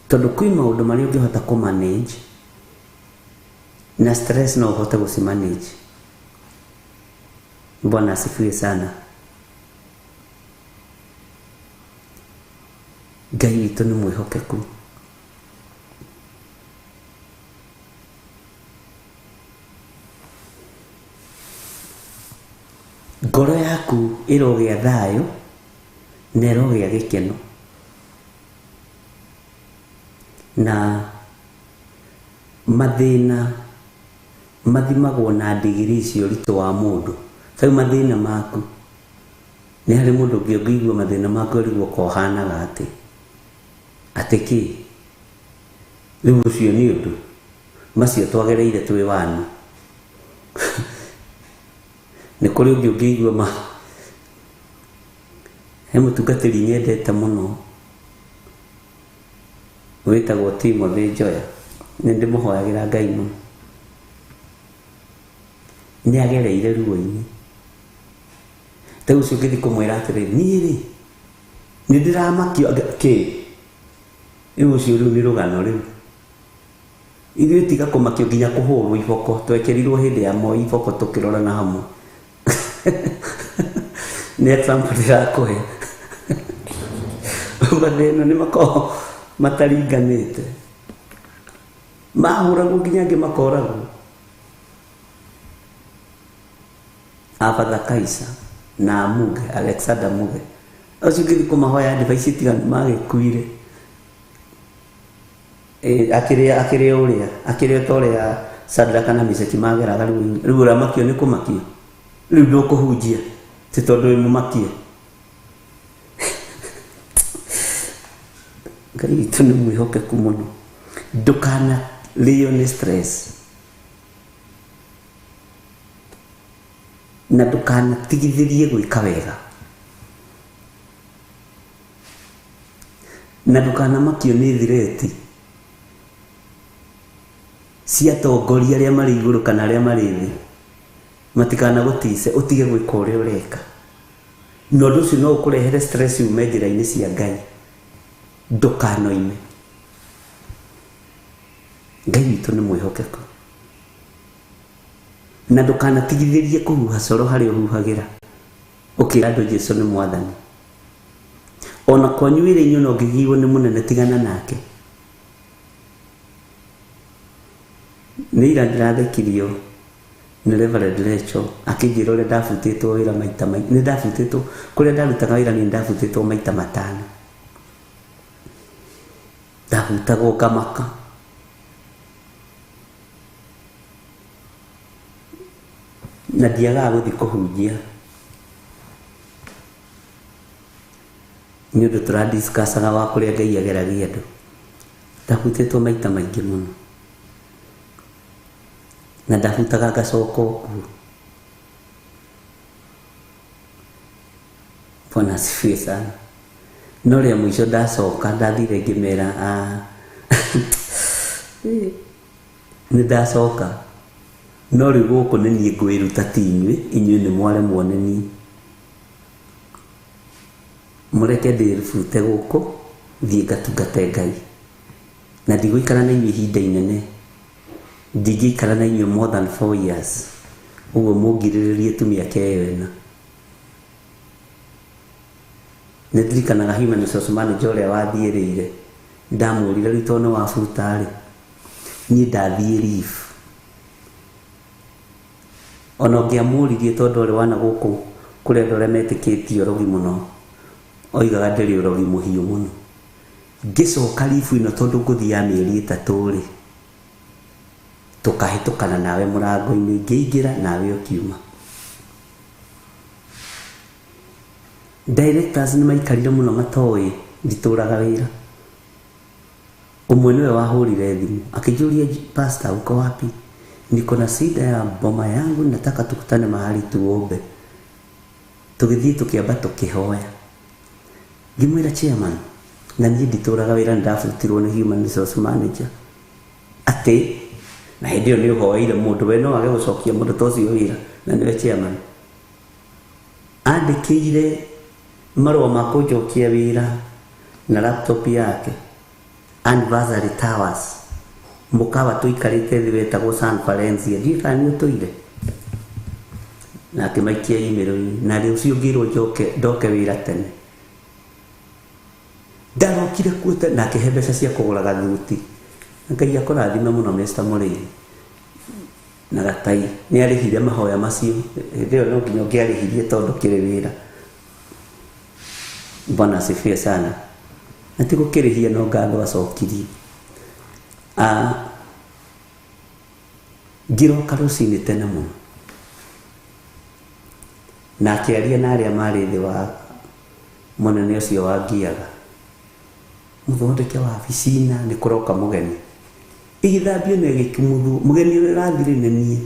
tondũ kwĩ maũndũ marĩa ũngĩhota kũmanage, na stress no ũhote gũcimanage. Bwana asifiwe sana. Ngai witũ nĩ mwĩhokeku. Ngoro yaku ĩrogĩa thayũ na ĩrogĩa gĩkeno, mathina mathimagwo na ndigiri cio rito wa mundu. Tau mathina maku ni hari mundu ngĩigua mathina maku arigwo kohanaga atiki riu ucio ni undu macio twagereire twi wanu. Ni kuri ngĩigua ma he mutungatĩri nyendete muno witagwo Timothy Njoya, ni ndimuhoyagira Ngai muno. Ni agereire ruo-ini ta ucio ngithi kumwira atiri ni ndiramakio ki riu ucio riu ni rugano riu ithuĩ tiga kũmakio nginya kũhũrwo iboko twekerirwo hĩndĩ ya Moi iboko tukirorana hamwe. Nĩ example ndĩrakũhe mathĩna nĩ makoragwo mataringanĩte, mahũragwo nginya angĩ makoragwo. Abatha Kaisa na Muge, Alexander Muge, acio ngĩthi kũmahoya advice tiganu magĩkuire. Akĩrĩ ũrĩa Shadraka na Meshaki mageraga rĩu ũramakio nĩ kũmakio rĩu ndũkũhunjia ti tondũ wĩ mũmakie. Ngai witũ nĩ mwĩhokeku mũno, ndũkanarĩo nĩ stress na ndũkanatigithĩrie gwĩka wega na ndũkanamakio nĩ thireti cia atongoria arĩa marĩ igũrũ kana arĩa marĩ thĩ matikanagũtice ũtige gwĩka ũrĩa ũreka. Na ũndũ ũcio no ũkũrehere stress ume njĩra-inĩ cia Ngai, ndũkanoime. Ngai witũ nĩ mwĩhokeku na ndũkanatigithĩrie kũhuha coro harĩa ũhuhagĩra ũkĩra andũ Jesũ nĩ Mwathani. Ona kwanyu wĩra-inĩ ona ũngĩgiywo nĩ mũnene tigana nake. Nĩ ira ndĩrathekirio nĩ Reverend Rachel akĩnjĩra ũrĩa ndabutĩtwo wĩra maita maingĩ. Nĩ ndabutĩtwo kũrĩa ndarutaga wĩra, nĩ ndabutĩtwo maita 5. Ndabutagwo ngamaka. Na ndiagaga gũthiĩ kũhunjia nĩ ũndũ tũradiscussaga wa kũrĩa Ngai ageragia andũ. Ndabutĩtwo maita maingĩ mũno na ndabutaga ngacoka ũguo. Bwana asifiwe sana. No rĩa mũico ndacoka ndathire ngĩmera nĩ ndacoka, no rĩu gũkũ nĩ niĩ ngwĩruta ti inyuĩ nĩ mwaremwo nĩ niĩ. Mũreke ndĩribute gũkũ thiĩ ngatungate Ngai na ndigũikara na inyuĩ ihinda inene. Ndingĩikara na inyuĩ more than 4 years. Ũguo mũngirĩrĩrie tu mĩaka ĩyo ĩna. Nĩ ndirikanaga human resource manager ũrĩa wathiĩrĩire ndamũrire rĩu tondũ nĩ wabuta-rĩ, niĩ ndathiĩ leave. Ona ũngĩamũririe tondũ ũrĩ wana gũkũ kũrĩ andũ arĩa metĩkĩtie ũrogi mũno, oigaga ndĩrĩ ũrogi mũhiũ mũno. Ngĩcoka leave ĩno tondũ ngũthiaga mĩeri 3-rĩ, tũkahĩtũkana nawe mũrango-inĩ, ngĩingĩra nawe ũkiuma. Directors nĩ maikarire mũno matoĩ nditũraga wĩra. Ũmwe nĩwe wahũrire thimũ akĩnjũria, pastor uko wapi? Niko na shida ya boma yangu, nataka tukutane mahali tuombe. Tũgĩthiĩ tũkĩamba tũkĩhoya. Ngĩmwĩra chairman, na niĩ nditũraga wĩra, ndabutirwo nĩ human resource manager. Atĩ na hĩndĩ ĩyo nĩ ũhoeire mũndũ, we no wage gũcokia mũndũ ta ũcio wĩra na nĩwe chairman. Andĩkĩire marũa ma kũnjokia wĩra na laptop yake Anniversary Towers, mũkawa tũikarĩte thĩ wetagwo San Valencia, ndiũĩ kana nĩ ũtũire. Na akĩmaikia email-inĩ na rĩu ngĩrwo ndoke wĩra tene. Ndarokire kuo tene na akĩhe mbeca cia kũgũra gathuti. Ngai akũrathime mũno Mr. Mũrĩi na gatai nĩ arĩhire mahoya macio. Hĩndĩ ĩyo no nginya ũngĩarĩhirie tondũ kĩrĩ wĩra. Bwana asifiwe sana. Na ti gũkĩrĩhia no ngatho acokirie. ngiroka rucinĩ tene mũno na akĩaria na arĩa marĩ thĩ wa mũnene ũcio wangiaga, mũthondeke wabici-na nĩ kũroka mũgeni, igĩthambio na ĩgĩkumuthu, mũgeni ũrĩa ũrathire nĩ niĩ,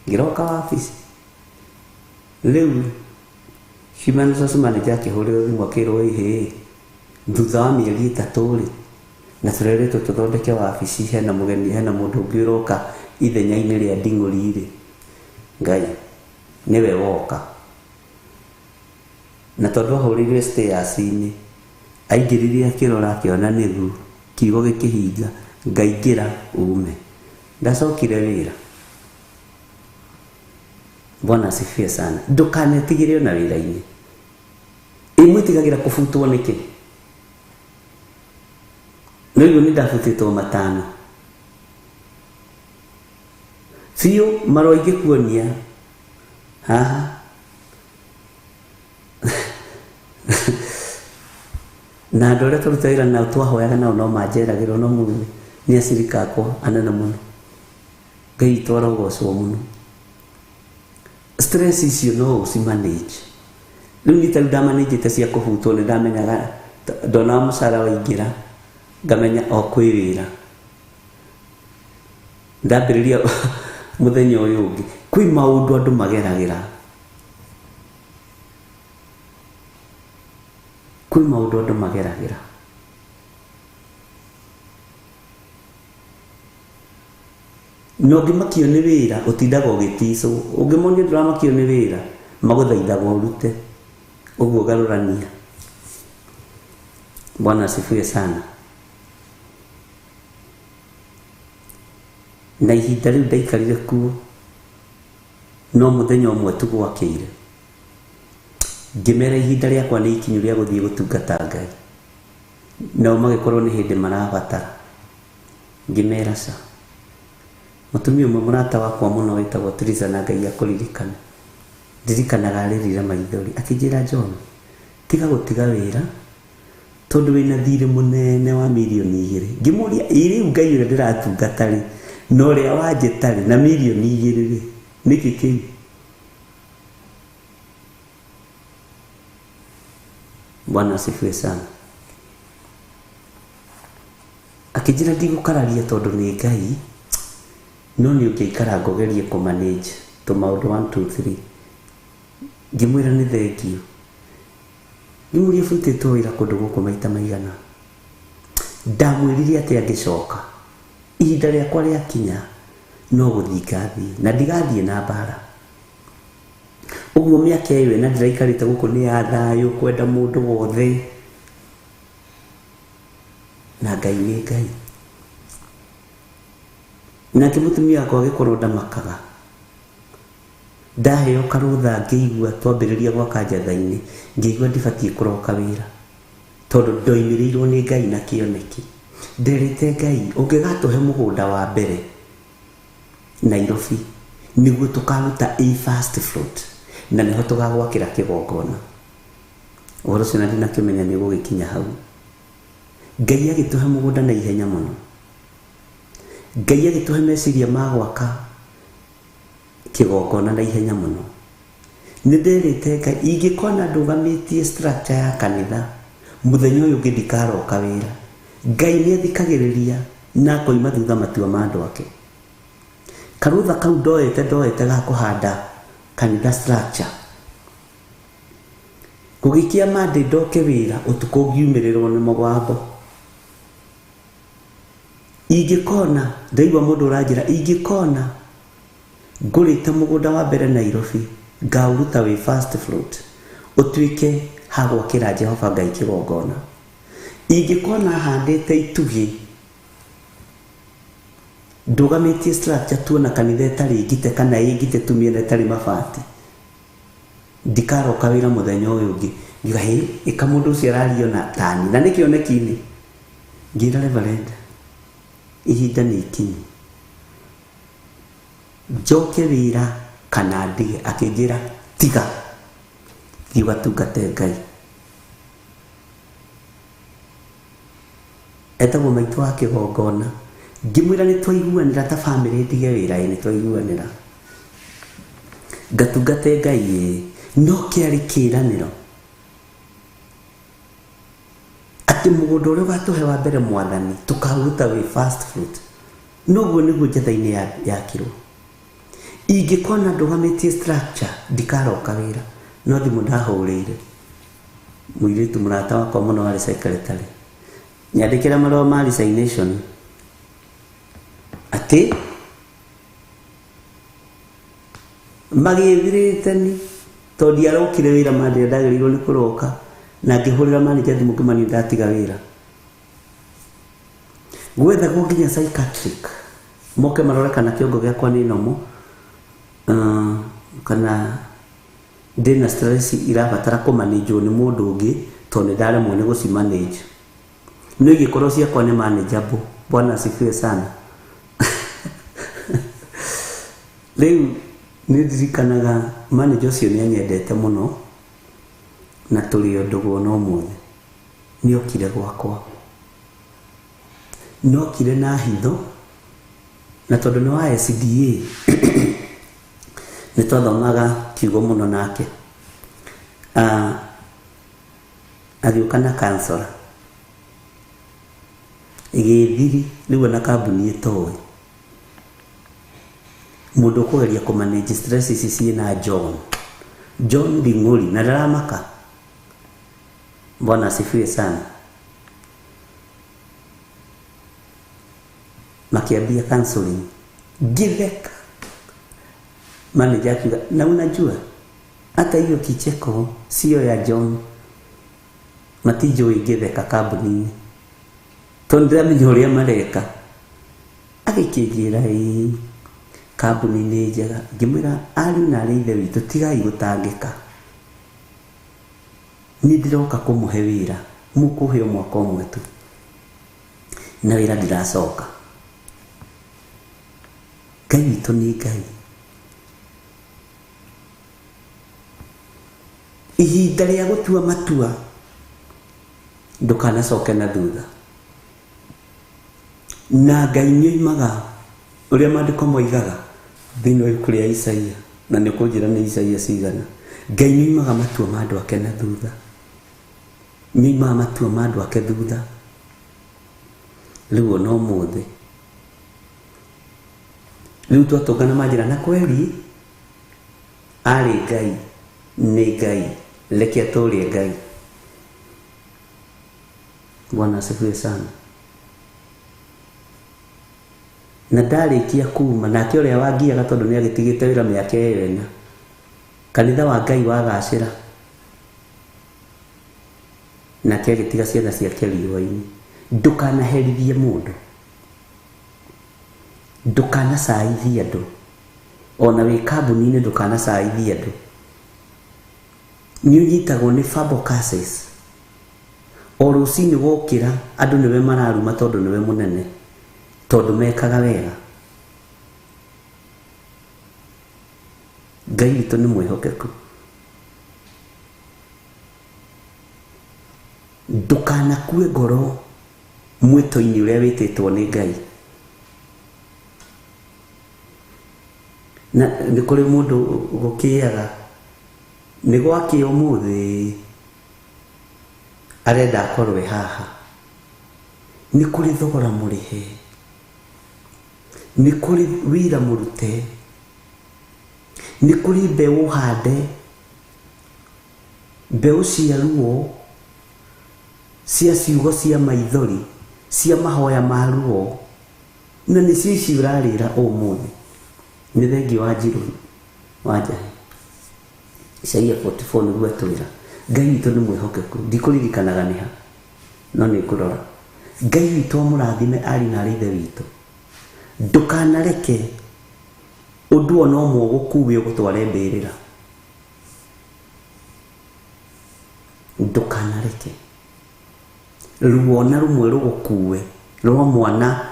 ngĩroka wabici. Rĩu human resource manager akĩhũrĩrwo thimũ akĩrwo ĩhĩ thutha wa mĩeri 3 rĩ na tũreretwo tũthondeke wabici, hena mũgeni, hena mũndũ ũngĩ ũroka ithenya-inĩ rĩa Nding'uri rĩ, Ngai nĩwe woka. Na tondũ ahũrĩirwo stairs-inĩ, aingĩrire akĩrora akĩona nĩgu, kiugo gĩkĩhinga, ngaingĩra ume, ndacokire wĩra. Bwana asifiwe sana. Ndũkanetigĩre ona wĩra-inĩ. Mwĩtigagĩra kũbutwo nĩkĩ? Rĩu nĩ ndabutĩtwo matano biũ, marũa ingĩkuonia haha na andũ arĩa tũruta wĩra nao twahoyaga nao no manjeragĩrwo no mũthĩ nĩ acirika akwa anene mũno, Ngai witũ arogocwo mũno. Stress icio no ũcimanage. Rĩu nĩ tarĩ ndamanĩjĩte cia kũbutwo, nĩ ndamenyaga ndona mũcara waingĩra ngamenya o kwĩ wĩra, ndambĩrĩria mũthenya ũyũ ũngĩ kwĩ maũndũ andũ mageragĩra, kwĩ maũndũ andũ mageragĩra. No ũngĩmakio nĩ wĩra ũtindaga ũgĩticwo, ũngĩmonia ndũramakio nĩ wĩra magũthaithaga ũrute, ũguo garũrania. Bwana asifiwe sana. Na ihinda rĩu ndaikarire kuo, no mũthenya ũmwe tu gwakĩire, ngĩmera ihinda rĩakwa nĩ ikinyu rĩa gũthiĩ gũtungata Ngai, nao magĩkorwo nĩ hĩndĩ marabatara. Ngĩmera ca, mũtumia ũmwe mũrata wakwa mũno wĩtagwo Teresa, na Ngai akũririkane, ndirikanaga arĩrire maithori akĩnjĩra, John, tiga gũtiga wĩra tondũ wĩna thirĩ mũnene wa mirioni 2. Ngĩmũria rĩu Ngai ũrĩa ndĩratungata rĩ na ũrĩa wanjĩta rĩ na mirioni 2 rĩ nĩkĩ kĩu? Bwana asifiwe sana. Akĩnjĩra ndigũkararia tondũ nĩ Ngai, no nĩ ũngĩikara ngogerie kũmanage tũmaũndũ 1 2 3. Ngĩmwĩra nĩ thengio. Ngĩmũria butĩtwo wĩra kũndũ gũkũ maita maigana, ndamwĩrire atĩ angĩcoka ihinda rĩakwa rĩakinya no gũthiĩ ngathiĩ, na ndigathiĩ na mbara. Ũguo mĩaka ĩyo na ndĩraikarĩte gũkũ nĩ ya thayũ, kwenda mũndũ wothe, na Ngai nĩ Ngai. Nake mũtumia wakwa agĩkorwo ndamakaga, ndaheo karũtha ngĩigua twambĩrĩria gwaka njatha-inĩ, ngĩigua ndibatiĩ kũroka wĩra tondũ ndoimĩrĩirwo nĩ Ngai na kĩoneki. Nderĩte Ngai, ũngĩgatũhe mũgũnda wa mbere Nairobi nĩguo tũkaruta first float na nĩho tũgagwakĩra kĩgongona. Ũhoro ũcio na ndinakĩmenya nĩ gũgĩkinya hau. Ngai agĩtũhe mũgũnda na ihenya mũno, Ngai agĩtũhe meciria ma gwaka kĩgongona na ihenya mũno. Nĩ nderĩte Ngai, ingĩkona ndũgamĩtie structure ya kanitha mũthenya ũyũ ũngĩ ndikaroka wĩra. Ngai nĩ athikagĩrĩria na akoima thutha matua ma andũ ake. Karũtha kau ndoete ga kũhanda kanitha structure, gũgĩkia Monday ndoke wĩra, ũtukũ ngiumĩrĩrwo nĩ mũgambo. Ingĩkona ndaigua mũndũ ũranjĩra, ingĩkona ngũrĩte mũgũnda wa mbere Nairobi ngaũruta wĩ first float ũtuĩke ha gwakĩra Jehova Ngai kĩgongona. Ingĩkona handĩte itugĩ ndũgamĩtie structure tuona kanitha ĩtarĩ ngite kana ĩngite tumĩena ĩtarĩ mabati, ndikaroka wĩra mũthenya ũyũ ũngĩ. Ngiuga ĩka mũndũ ũcio arario na tani na nĩkĩoneki-inĩ. Ngĩra Reverend, ihinda nĩ ikinyu, njoke wĩra kana ndige. Akĩnjĩra tiga, thiĩ ũgatungate Ngai. Etagwo maitũ wa kĩgongona, ngimwira ni twaiguanira ta family ndige wira ni twaiguanira gatungate Ngai no kiari kiraniro ati mugunda uria gatuhe wa mbere mwathani tukaruta wi fast food noguo niguo njatha-ini yakirwo ingikona ndugamitie structure ndikaroka wira no thimu ndahurire muiritu murata wakwa muno wari secretary nyandikira marua ma resignation ati magithiritani tondi arokire wira mandi ndagĩrĩirwo nĩ kũroka na ngĩhũrĩra manager thimũ ngĩmani ndatiga wĩra gwethagwo nginya psychiatric moke marore kana kĩongo gĩakwa nĩ nomo kana ndĩna stress irabatara kũmanĩnjwo nĩ mũndũ ũngĩ tondũ nĩndaremwo nĩ gũcimanĩnji no ingĩkorwo ciakwa nĩ manageable. Bwana asifiwe sana. Rĩu nĩndirikanaga manager ũcio nĩanyendete mũno na tũrĩ ũndũ gwona ũmũthĩ nĩokire gwakwa nokire na hitho na tondũ nĩ wa SDA nĩtwathomaga kiugo mũno nake agĩũka na counselor igĩthiri rĩu na kambuni ĩtoĩ mũndũ kũgeria kũmanage stress ici ciĩna John Nding'ũri na ndaramaka. Bwana asifiwe sana. Makiambia counseling githeka manager akiuga na unajua hata hiyo kicheko sio ya John matijo igitheka kambuni tondra mĩnyoria mareka agĩkĩnjĩra kambuni nĩ njega ngĩmwĩra ariũ na arĩ ithe witũ tigai gũtangĩka nĩ ndĩroka kũmũhe wĩra mũkũhe mwaka ũmwe tu na wĩra ndiracoka. Ngai witũ nĩ Ngai. Ihinda rĩa gũtua matua ndũkanacoke na thutha na Ngai nĩoimaga ũrĩa maandĩko moigaga thĩinĩ wa ibuku rĩa Isaia na nĩ kũnjĩra nĩ Isaia cigana. Ngai nĩoimaga matua ma andũ ake na thutha nĩoimaga matua ma andũ ake thutha. Rĩu ona ũmũthĩ rĩu twatũngana manjĩra na kweri arĩ Ngai nĩ Ngai reke atũrie Ngai. Bwana asifiwe sana. Na ndarĩkia kuma nake ũrĩa wangiaga tondũ nĩ agĩtigĩte wĩra mĩaka ĩyo kanitha wa Ngai wagacĩra nake agĩtiga ciana ciake riũa-inĩ. Ndũkanaherithie mũndũ ndũkanacaithie andũ ona wĩ kambuni-inĩ ndũkanacaithie andũ. Nĩ ũnyitagwo nĩ verbal curses o rũcinĩ wokĩra andũ nĩwe mararuma tondũ nĩwe mũnene tondũ mekaga wega. Ngai witũ nĩ mwĩhokeku. Ndũkanakue ngoro mwĩto-inĩ ũrĩa wĩtĩtwo nĩ Ngai. Na nĩ kũrĩ mũndũ gũkĩaga nĩ gwakĩ ũmũthĩ arenda akorwo haha nĩ kũrĩ thogora mũrĩhe nĩ kũrĩ wĩra mũrute nĩ kũrĩ mbeũ hande mbeũ ciaruo cia ciugo cia maithori cia mahoya ma ruo na nĩcio ici ũrarĩra ũmũthĩ. Nĩ thengi wa Njirũ wa Njahi Isaia 44 nĩguo atwĩra Ngai witũ nĩ mwĩhokeku. Ndikũririkanaga nĩ ha no nĩ kũrora. Ngai witũ amũrathime ari na ithe witũ. Ndũkanareke ũndũ ona ũmwe gũkuue ũgũtware mbĩrĩra. Ndũkanareke ruo na rumwe rũgũkuue rwa mwana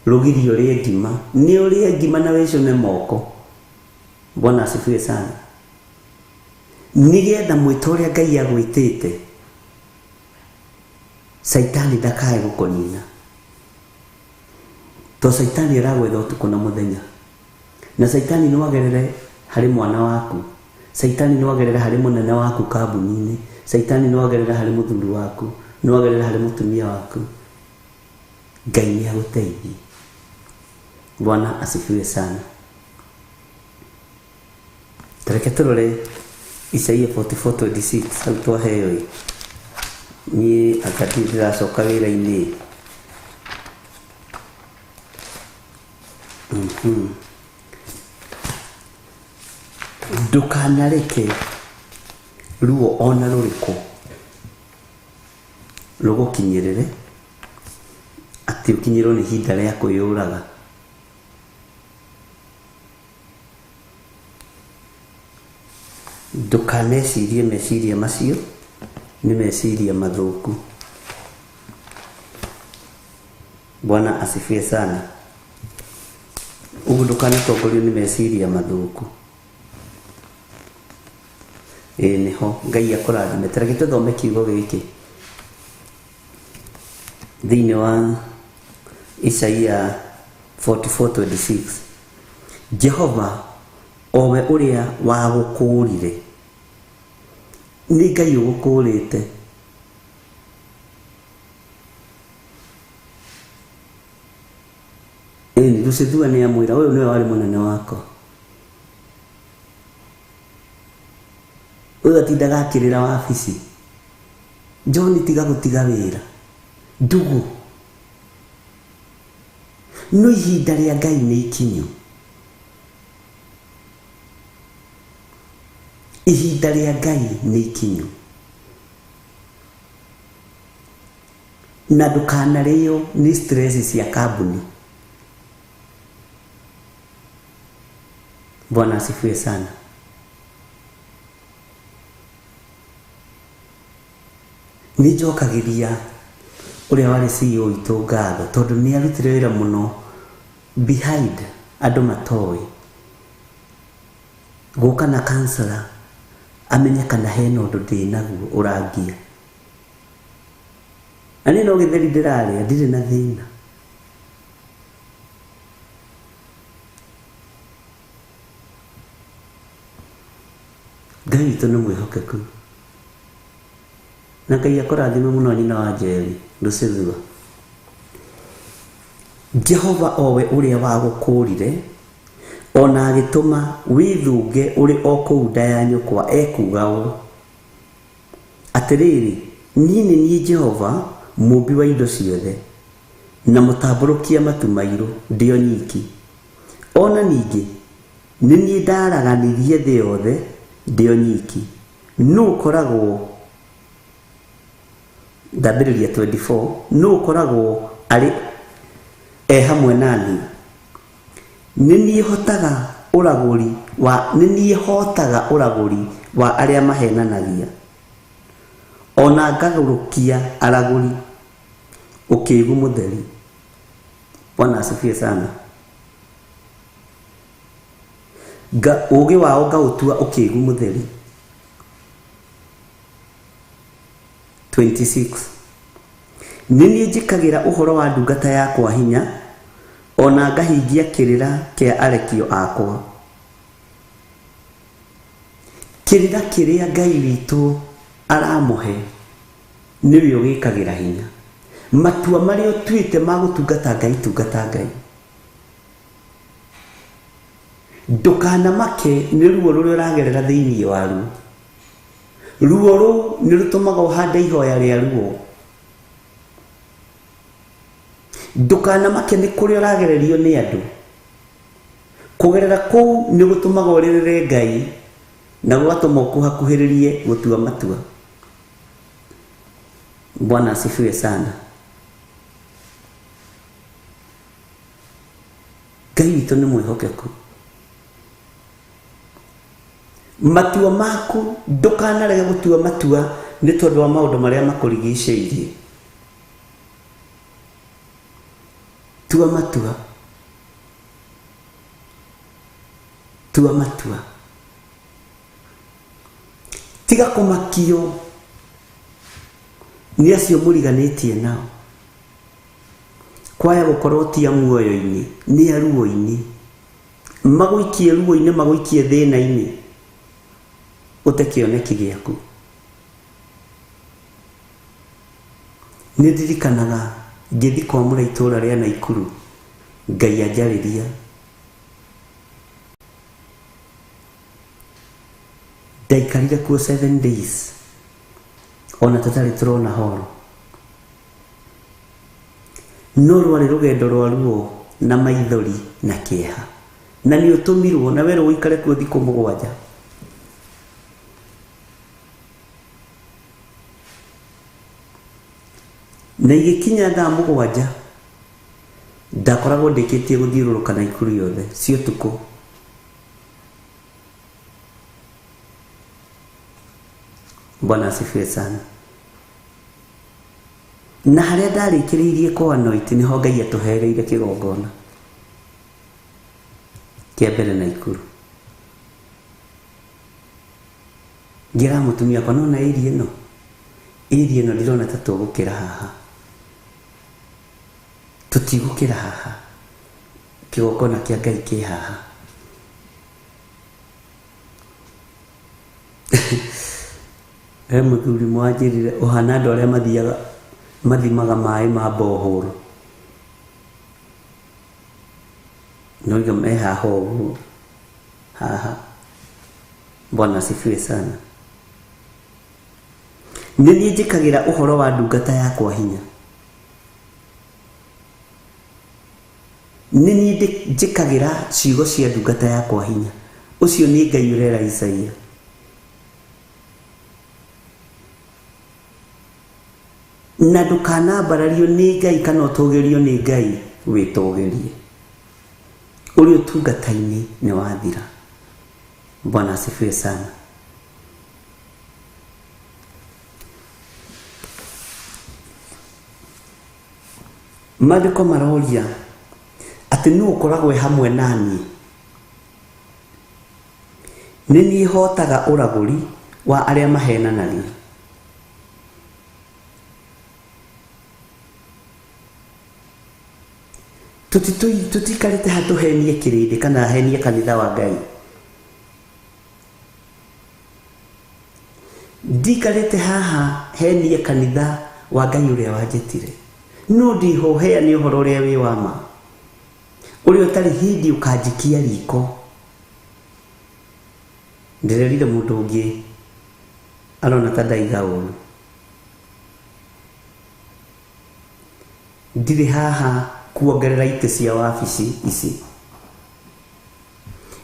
rugirio rie ngima nĩ ũrĩe ngima na wĩcũne moko. Bwana asifiwe sana. Nĩgetha mwĩta ũrĩa Ngai agwĩtĩte Saitani ndakae gũkũnina to saitani aragwetha utuku na muthenya na saitani no agerere hari mwana waku saitani no agerere hari munene waku kambuni-ini saitani no agerere hari muthuri waku no agerere hari mutumia waku Ngai ni aguteithie. Bwana asifiwe sana. Tareke turore Isaia 44:26 hau twaheo ni akati ndiracoka wira-ini ndukanareke ruo ona ruriku rugukinyirire ati ukinyirwo ni hinda ria kwiyuraga. Ndukanecirie meciria macio ni meciria mathuku. Bwana asifiwe sana. Ugu ndukanitongorio ni meciria mathuku. Niho Ngai akurathime. Tareke tuthome kiugo giki thiini wa Isaia 44:26. Jehova owe uria wagukurire ni Ngai ugukurite. Ndusithua ni amwira uyu niwe wari munene wako. Uyu atindaga akirira wabici. John tiga gutiga wira. Ndugu no ihinda ria Ngai ni ikinyu. Ihinda ria Ngai ni ikinyu. Na ndukanario ni stress cia kambuni. Bwana asifiwe sana. Nijokagiria uria wari CEO itu ngatho tondu ni arutire wira muno behind andu matoi guka na counselor amenya kana hena undu ndinaguo urangia ani no githeri ndirari ndire na thina Ngai witu ni mwihokeku na Ngai akurathime muno nyina wa Njeri Lucithua. Jehova owe uria wagukurire ona agituma withunge uri o kuu nda ya nyukwa ekuga ũ atiriri nini ni Jehova mumbi wa indo ciothe na mutamburukia matu mairu ndio nyiki ona ningi nini ndaraganirie thi yothe ndio nyiki no koragwo Ndambĩrĩria 24 no koragwo ari hamwe nani nini hotaga uraguri wa aria mahenanagia ona ngagurukia araguri ukigu mutheri. Bwana asifiwe sana. Ugi wao ngautua ukigu mutheri. 26 nini njikagira uhoro wa ndungata yakwa hinya ona ngahingia kirira kia arekio akwa. Kirira kiria Ngai witu aramuhe niwe ugikagira hinya. Matua maria tuite magutungata Ngai tungata Ngai. Ndukana make ni ruo ruria uragerera thiini waru. Ruo ru ni rutumaga uhande ihoya ria ruo. Ndukana make ni kuria uragererio ni andu. Kugerera kuu ni gutumaga uririre Ngai na gugatuma ukuhakuhiririe gutua matua. Bwana asifiwe sana. Ngai witu ni mwihokeku. Matua maku ndukanarege gutua matua ni tondu wa maundu maria makurigicĩirie. Tua matua. Tua matua. Tiga kumakio ni acio muriganitie nao. kwaya gukorwo ti muoyo-ini ni aruo-ini magũikie ruo-ini magũikie thĩna-ini utekioneki giaku. Nĩ ndirikanaga ngĩthi kwamũra itũra rĩa Naikuru, Ngai anjarĩria ndaikarire kuo 7 days ona tũtarĩ tũrona horo, no rwarĩ rũgendo rwa ruo na maithori na kĩeha, na nĩ ũtũmirwo na werwo ũikare kuo thikũ 7. Na igĩkinya thaa 7 ndakoragwo ndĩkĩtie gũthiũrũrũka Naikuru yothe cio tukũ. Bwana asifiwe sana. Na harĩa ndarĩkĩrĩirie kwa anointi nĩho Ngai atũhereire kĩgongona kĩa mbere Naikuru. Ngira mũtumia kwa nona ĩri ĩno ndĩrona ta tũgũkĩra haha, tũtigũkĩra haha, kĩgongona kĩa Ngai kĩ haha. Mũthuri mwanjĩrire ũhana andũ arĩa mathimaga maĩ ma borehole, noiga me haha ũguo haha. Bwana asifiwe sana. Nĩ niĩ njĩkagĩra ũhoro wa ndungata yakwa hinya, nĩ niĩ njĩkagĩra ciugo cia ndungata yakwa hinya. Ũcio nĩ Ngai ũrera Isaia. Na ndũkanambarario nĩ Ngai kana ũtũgĩrio nĩ Ngai, wĩtũgĩrie. Ũrĩ ũtungata-inĩ nĩ wathira. Bwana asifiwe sana. Maandĩko maroria atĩ nĩ ũkoragwo hamwe naniĩ, nĩ niĩ hotaga ũragũri wa arĩa mahenanagia. Tutikarĩte hatũhenie kĩrĩndĩ kana henie kanitha wa Ngai. Ndikarĩte haha henie kanitha wa Ngai ũrĩa wanjĩtire, no ndihoheane ũhoro ũrĩa wĩ wa ma, ũrĩa ũtarĩ hĩndĩ ũkanjikia riko. Ndĩrerire mũndũ ũngĩ arona ta ndaiga ũru, ndirĩ haha kuongerera itĩ cia wabici ici,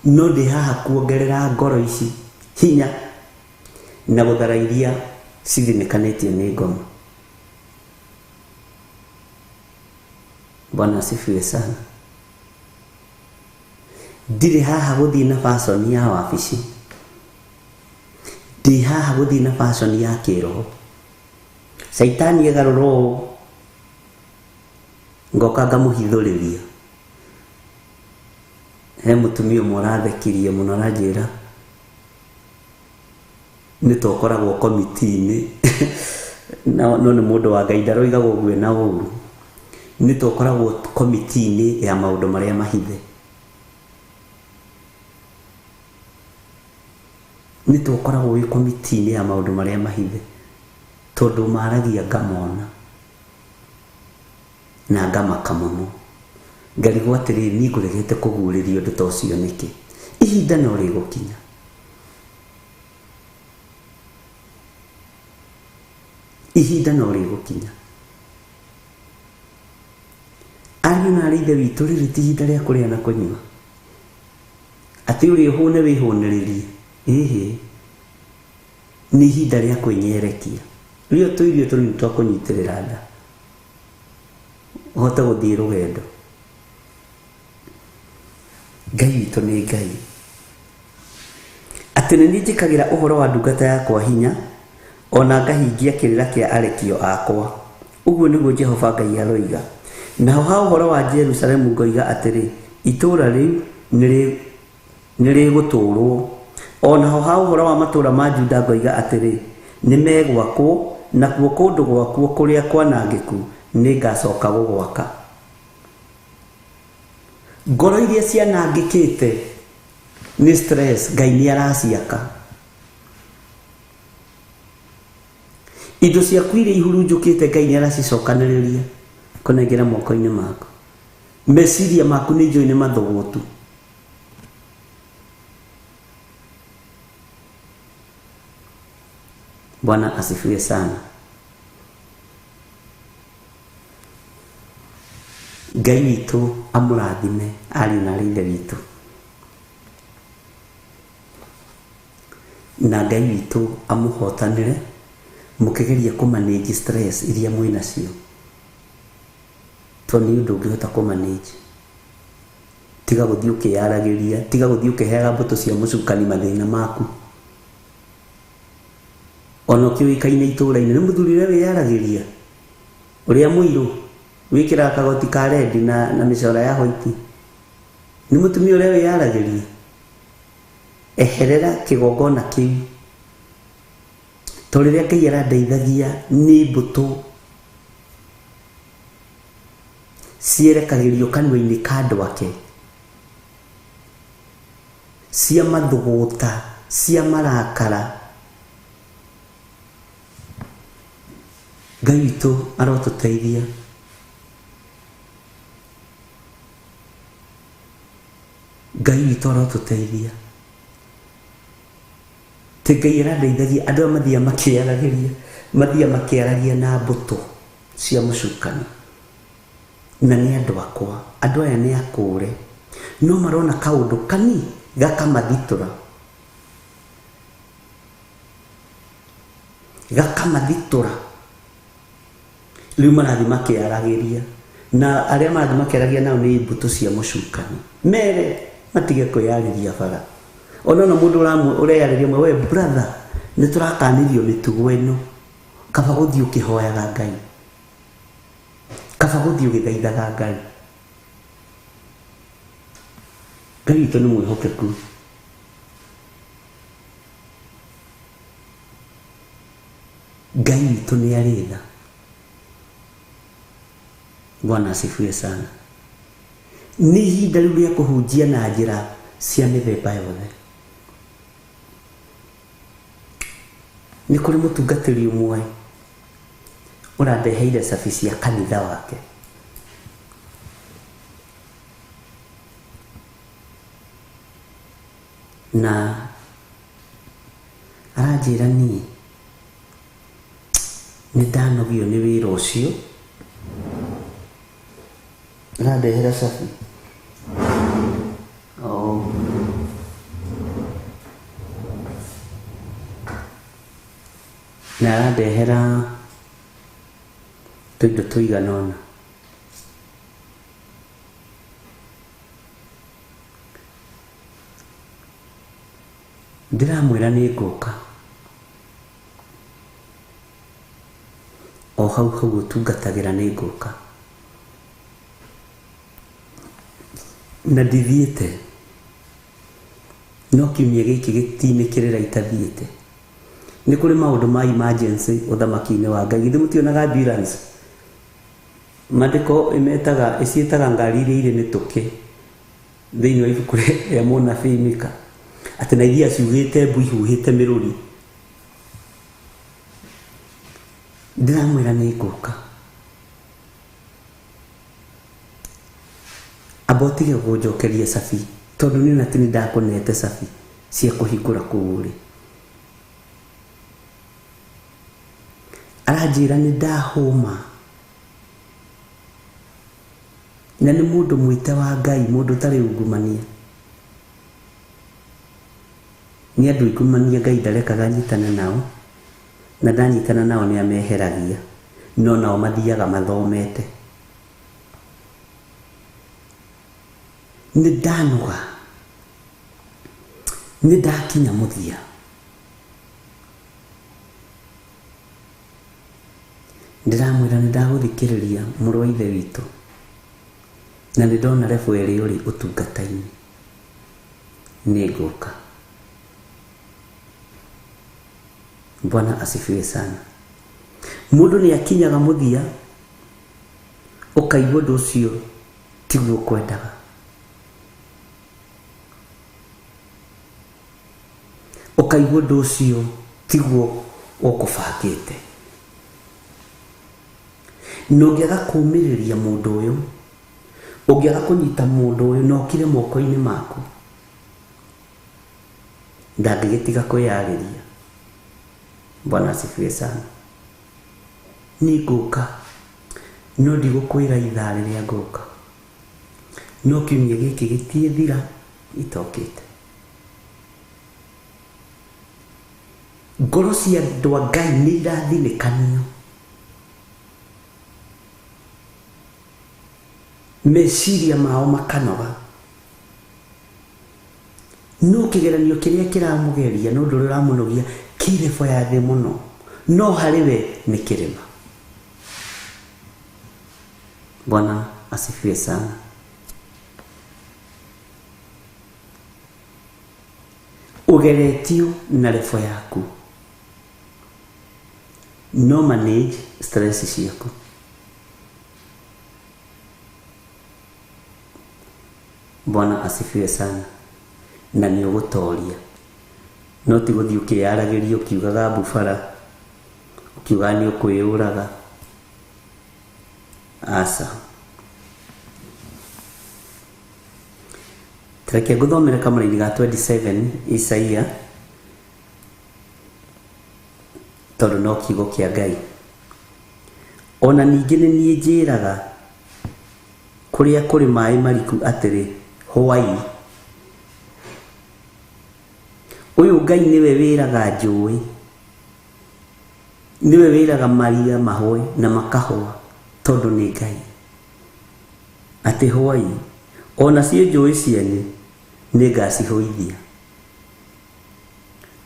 no ndĩ haha kuongerera ngoro ici hinya na gũthara iria cithinĩkanĩtio nĩ ngoma. Bwana asifiwe sana. Ndirĩ haha gũthiĩ na fashion ya wabici, ndĩ haha gũthiĩ na fashion ya kĩroho. Saitani egarũrwo ngoka ngamũhithũrĩria. He mũtumia ũmwe ũrathekirie mũno aranjĩra nĩ tũkoragwo komiti-inĩ no nĩ mũndũ wa Ngai ndaroigaga ũguo na ũru. Nĩ tũkoragwo komiti-inĩ ya maũndũ marĩa mahithe, nĩ tũkoragwo wĩ komiti-inĩ ya maũndũ marĩa mahithe, tondũ maragia ngamona na ngamaka mũno. Ngarigwo atĩrĩrĩ, niĩ ngũregete kũguũrĩrio ũndũ ta ũcio nĩkĩ? Ihinda no rĩgũkinya. Ihinda no rĩgũkinya. Ariũ na aarĩ a Ithe witũ, rĩrĩ ti ihinda rĩa kũrĩa na kũnyua, atĩ ũrĩ ũhũne wĩhũnĩrĩrie. Ĩhĩ, nĩ ihinda rĩa kwĩnyerekia. Rĩo tũirio tũnini twa kũnyitĩrĩra nda ũhote gũthiĩ rũgendo. Ngai witũ nĩ Ngai. Atĩ nĩ niĩ njĩkagĩra ũhoro wa ndungata yakwa hinya, ona ngahingia kĩrĩra kĩa arekio akwa. Ũguo nĩguo Jehova Ngai aroiga. Naho ha ũhoro wa Jerusalemu ngoiga atĩrĩ, itũra rĩu nĩ rĩgũtũũrwo. Onaho ha ũhoro wa matũũra ma Juda ngoiga atĩrĩ, nĩ megwakwo, nakuo kũndũ gwakuo kũrĩa kwanangĩku nĩ ngacoka gũgwaka. ngoro iria cianangĩkĩte nĩ stress Ngai nĩ araciaka. Indo ciaku iria ihurunjũkĩte Ngai nĩ aracicokanĩrĩria kũnengera moko-inĩ maku. Meciria maku nĩ njũĩ nĩ mathũgũtu. Bwana asifiwe sana. Ngai witũ amũrathime ariũ na aarĩ a Ithe witũ. Na Ngai witũ amũhotanĩre mũkĩgeria kũmanage stress iria mwĩ nacio. Tondũ nĩ ũndũ ũngĩhota kũmanage. Tiga gũthiĩ ũkĩyaragĩria, tiga gũthiĩ ũkĩheaga mbũtũ cia mũcukani mathĩna maku. Ona ũkĩũĩkaine itũũra-inĩ nĩ mũthuri ũrĩa wĩyaragĩria, ũrĩa mũirũ wĩkĩraga kagoti ka rendi na mĩcora ya white. Nĩ mũtumia ũrĩa wĩyaragĩria. Eherera kĩgongona kĩu. Tondũ rĩrĩa Ngai arandeithagia nĩ mbũtũ cierekagĩrio kanua-inĩ ka andũ ake, cia mathũgũta, cia marakara. Ngai witũ arotũteithia. Ngai witũ arotũteithia. Ti Ngai arandeithagia andũ mathiaga makĩyaragĩria, mathiaga makĩaragia na mbũtũ cia mũcukani. Na nĩ andũ akwa, andũ aya nĩ akũre, no marona kaũndũ kanini gakamathitũra. Gakamathitũra. Rĩu marathiĩ makĩyaragĩria. Na arĩa marathiĩ makĩyaragia nao nĩ mbũtũ cia mũcukani. Mere matige kwĩyarĩria bara. Ona mũndũ ũreyarĩria mwe, we brother, nĩ tũrakanĩrio mĩtugo ĩno. Kaba gũthiĩ ũkĩhoyaga Ngai. Kaba gũthiĩ ũgĩthaithaga Ngai. Ngai witũ nĩ mwĩhokeku. Ngai witũ nĩ arĩ tha. Bwana asifiwe sana. Nĩ ihinda rĩu rĩa kũhunjia na njĩra cia mĩthemba yothe. Nĩ kũrĩ mũtungatĩri ũmwe ũrandeheire cabi cia kanitha wake. Na aranjĩra niĩ nĩ ndanogio nĩ wĩra ũcio. Arandehera cabi. Na arandehera tũindo tũigana ũna. Ndĩramwĩra nĩ ngũka. O hau ũtungatagĩra nĩ ngũka. Na ndithiĩte. No kiumia gĩkĩ gĩtinĩkĩrĩra itathiĩte. Nĩ kũrĩ maũndũ ma emergency ũthamaki-inĩ wa Ngai. Githĩ mũtionaga ambulance? Maandĩko ĩciĩtaga ngari iria irĩ mĩtũkĩ thĩinĩ wa ibuku rĩa mũnabii Mika. Atĩ na iria ciugĩte mbu ihuhĩte mĩrũri. Ndĩramwĩra nĩ ngũka. Amba ũtige kũnjokeria cabi, tondũ nĩ atĩ nĩ ndakũnete cabi cia kũhingũra kũu ũrĩ. Aranjĩra nĩ ndahũma. Na nĩ mũndũ mwĩte wa Ngai, mũndũ ũtarĩ ungumania. Nĩ andũ ungumania Ngai ndarekaga nyitane nao. Na ndanyitana nao nĩ ameheragia. No nao mathiaga mathomete. Nĩ ndanoga. Nĩ ndakinya mũthia. Ndĩramwĩra nĩ ndagũthikĩrĩria mũrũ wa Ithe witũ. Na nĩ ndona rebu ĩrĩ ũrĩ ũtungata-inĩ. Nĩ ngũka. Bwana asifiwe sana. Mũndũ nĩ akinyaga mũthia, ũkaigua ũndũ ũcio tiguo kwendaga. ukaigua ũndũ ũcio tiguo ũkũbangĩte. Na ũngĩaga kũũmĩrĩria mũndũ ũyũ, ũngĩaga kũnyita mũndũ ũyũ na ũkire moko-inĩ maku, ndangĩgĩtiga kwĩyarĩria. Bwana asifiwe sana. Nĩ ngũka, no ndigũkwĩra ithaa rĩrĩa ngũka, no kiumia gĩkĩ gĩtiĩthira itokĩte. Ngoro cia andũ a Ngai nĩ irathinĩkanio, meciria mao makanoga, no kĩgeranio kĩrĩa kĩramũgeria no ũndũ ũrĩa ũramũnogia kĩ level ya thĩ mũno, no harĩ we nĩ kĩrĩma. Bwana asifiwe sana. Ũgeretio na level yaku, no manage stress ciaku. Bwana asifiwe sana. Na nĩ ũgũtoria, no ti gũthiĩ ũkĩyaragĩria ũkiugaga bufara, ũkiugaga nĩ ũkwĩyũraga. Asa. Reke ngũthomere kamũra-inĩ ga 27 Isaia, tondũ no kiugo kĩa Ngai. Ona ningĩ nĩ niĩ njĩraga kũrĩa kũrĩ maĩ mariku atĩrĩ, hũai. Ũyũ Ngai nĩwe wĩraga njũĩ, nĩwe wĩraga maria mahũe na makahũa, tondũ nĩ Ngai. Atĩ hũai, ona cio njũĩ ciene nĩ ngacihũithia.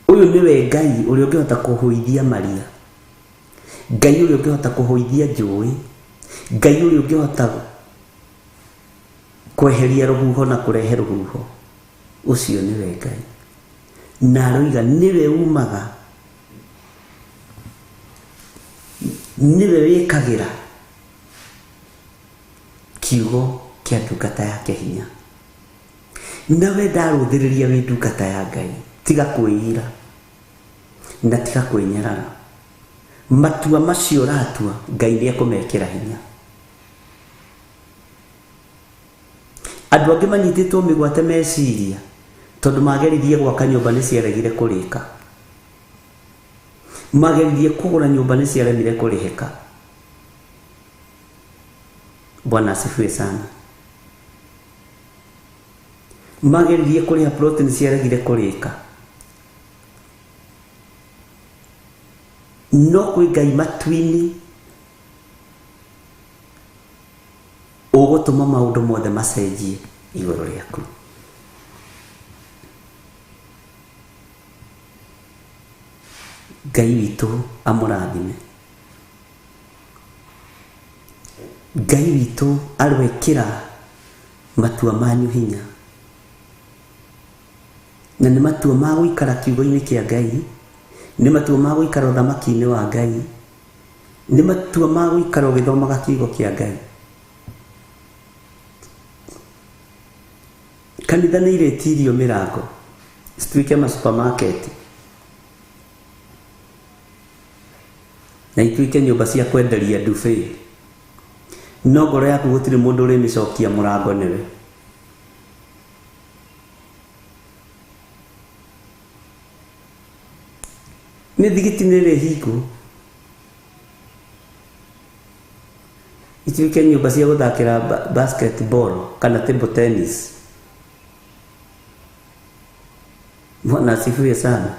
Ũyũ nĩwe Ngai ũrĩa ũngĩhota kũhũithia maria, Ngai ũrĩa ũngĩhota kũhũithia njũĩ, Ngai ũrĩa ũngĩhota kweheria rũhuho na kũrehe rũhuho. Ũcio nĩwe Ngai. Na aroiga nĩwe umaga, nĩwe wĩkagĩra kiugo kĩa ndungata yake hinya. Nawe ndarũthĩrĩria wĩ ndungata ya Ngai, tiga kwĩira na tiga kwĩnyarara. Matua macio ũratua Ngai nĩ ekũmekĩra hinya. Andũ angĩ manyitĩtwo mĩgwate meciria tondũ mageririe gwaka nyũmba nĩ ciaregire kũrĩka, mageririe kũgũra nyũmba nĩ ciaremire kũrĩhĩka. Bwana asifiwe sana. Mageririe kũrĩha plot nĩ ciaregire kũrĩka. No kwĩ Ngai matu-inĩ ũgũtũma maũndũ mothe macenjie igũrũ rĩaku. Ngai witũ amũrathime. Ngai witũ arwekĩra matua manyu hinya, na nĩ matua ma gũikara kiugo-inĩ kĩa Ngai, nĩ matua ma gũikara ũthamaki-inĩ wa Ngai, nĩ matua ma gũikara ũgĩthomaga kiugo kĩa Ngai. Kanitha nĩ irĩtirio mĩrango cituĩke ma supermarket, na ituĩke nyũmba cia kwenderia ndube, no ngoro yaku gũtirĩ mũndũ ũrĩmĩcokia mũrango nĩwe. Nĩ thigiti nĩ rĩhingu, ituĩke nyũmba cia gũthakĩra basketball kana table tennis. Bwana asifiwe sana.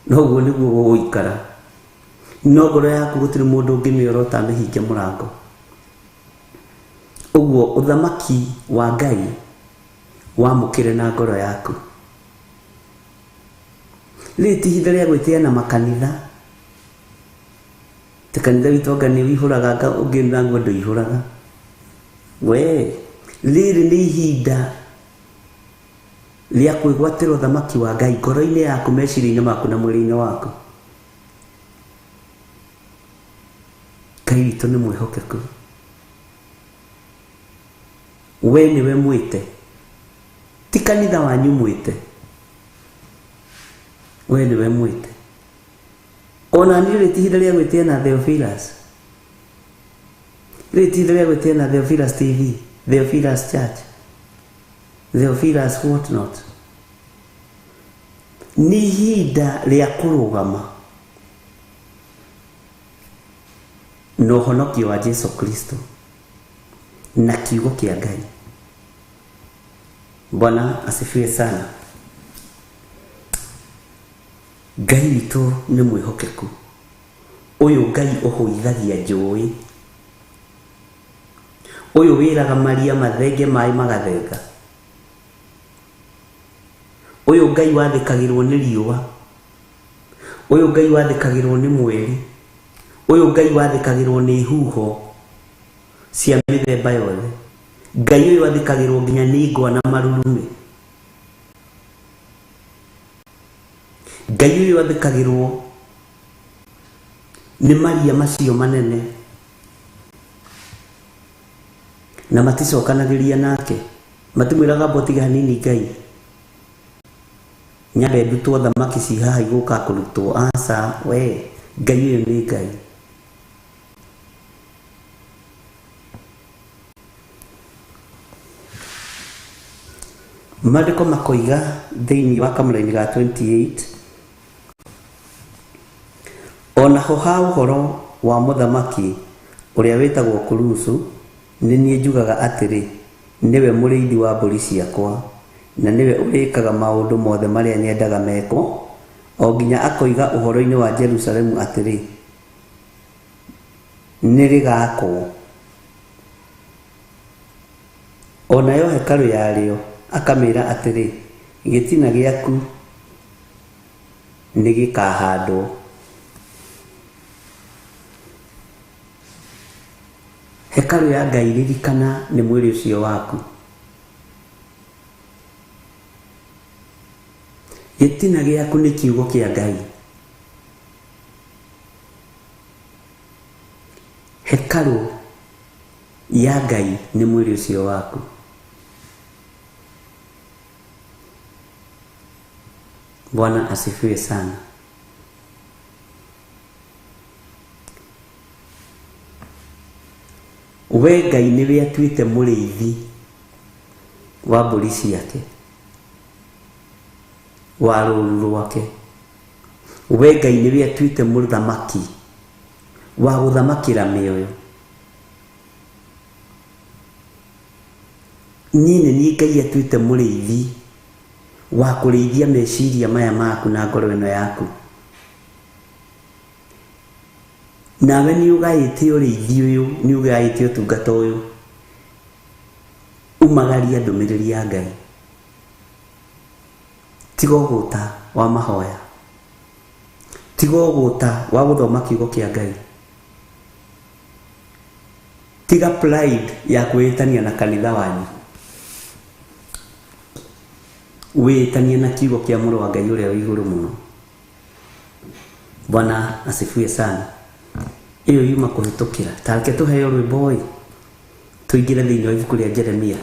No guo nĩguo gũgũikara, no ngoro yaku gũtirĩ mũndũ ũngĩmĩora ũtamĩhinge mũrango. Ũguo ũthamaki wa Ngai wamũkĩre na ngoro yaku. Rĩrĩ ti ihinda rĩa gwĩtĩana makanitha, ti kanitha witũ anga nĩ wĩihũraga ũngĩ naguo ndũihũraga. We, rĩrĩ nĩ ihinda rĩa kwĩgwatĩra ũthamaki wa Ngai ngoro-inĩ yaku, meciria-inĩ maku na mwĩrĩ-inĩ waku. Ngai witũ nĩ mwĩhokeku. We nĩwe mwĩte, ti kanitha wanyu mwĩte. we niwe mwite ona ni rĩtihinda rĩa gwĩtia na Theophilus, rĩtihinda rĩa gwĩtia na Theophilus TV, Theophilus Church, Theophilus what not. Ni ihinda rĩa kũrũgama na ũhonokio wa Jesu Kristo na kiugo kĩa Ngai. Bwana asifiwe sana. Ngai witũ nĩ mwĩhokeku. Ũyũ Ngai ũhũithagia njũĩ. Ũyũ wĩraga maria mathenge maĩ magathenga. Ũyũ Ngai wathĩkagĩrwo nĩ riũa. Ũyũ Ngai wathĩkagĩrwo nĩ mweri. Ũyũ Ngai wathĩkagĩrwo nĩ ihuho cia mĩthemba yothe. Ngai ũyũ wathĩkagĩrwo nginya nĩ ngwa na marurumĩ. Ngai ũyũ wathĩkagĩrwo nĩ maria macio manene na maticokanagĩria nake, matimwĩraga botiga hanini Ngai nyambe ndutwo thamaki ci haha igũka kũrutwo. Aca we, Ngai ũyũ nĩ Ngai. Maandĩko makoiga thĩinĩ wa kamũra-inĩ ga 28, onaho ha ũhoro wa mũthamaki ũrĩa wĩtagwo Kurusu, nĩ niĩ njugaga atĩrĩ, nĩwe mũrĩithi wa mbũri ciakwa na nĩwe ũrĩkaga maũndũ mothe marĩa nyendaga meko, o nginya akoiga ũhoro-inĩ wa Jerusalemu atĩrĩ, nĩ rĩgakwo. Onayo hekarũ yarĩo akamĩra atĩrĩ, gĩtina gĩaku nĩ gĩkahandwo. Hekarũ ya Ngai ririkana nĩ mwĩrĩ ũcio waku. Gĩtina gĩaku nĩ kiugo kĩa Ngai. Hekarũ ya Ngai nĩ mwĩrĩ ũcio waku. Bwana asifiwe sana. We Ngai nĩwe atuĩte mũrĩithi wa mbũri ciake, wa rũũru rwake. We Ngai nĩwe atuĩte mũthamaki wa gũthamakĩra mĩoyo. Niĩ nĩ niĩ Ngai atuĩte mũrĩithi wa kũrĩithia meciria maya maku na ngoro ĩno yaku. Nawe nĩ ũgaĩte ũrĩithi ũyũ, nĩ ũgaĩte ũtungata ũyũ umagaria ndũmĩrĩri ya Ngai. Tiga ũgũta wa mahoya, tiga ũgũta wa gũthoma kiugo kĩa Ngai, tiga pride ya kwĩtania na kanitha wanyu, wĩtanie na kiugo kĩa mũrũ wa Ngai ũrĩa wĩ igũrũ mũno. Bwana asifiwe sana. Iyo yuma kũhĩtũkĩra, tareke tũheo rwĩmbo ĩ, tũingĩre thĩinĩ wa ibuku rĩa Jeremia.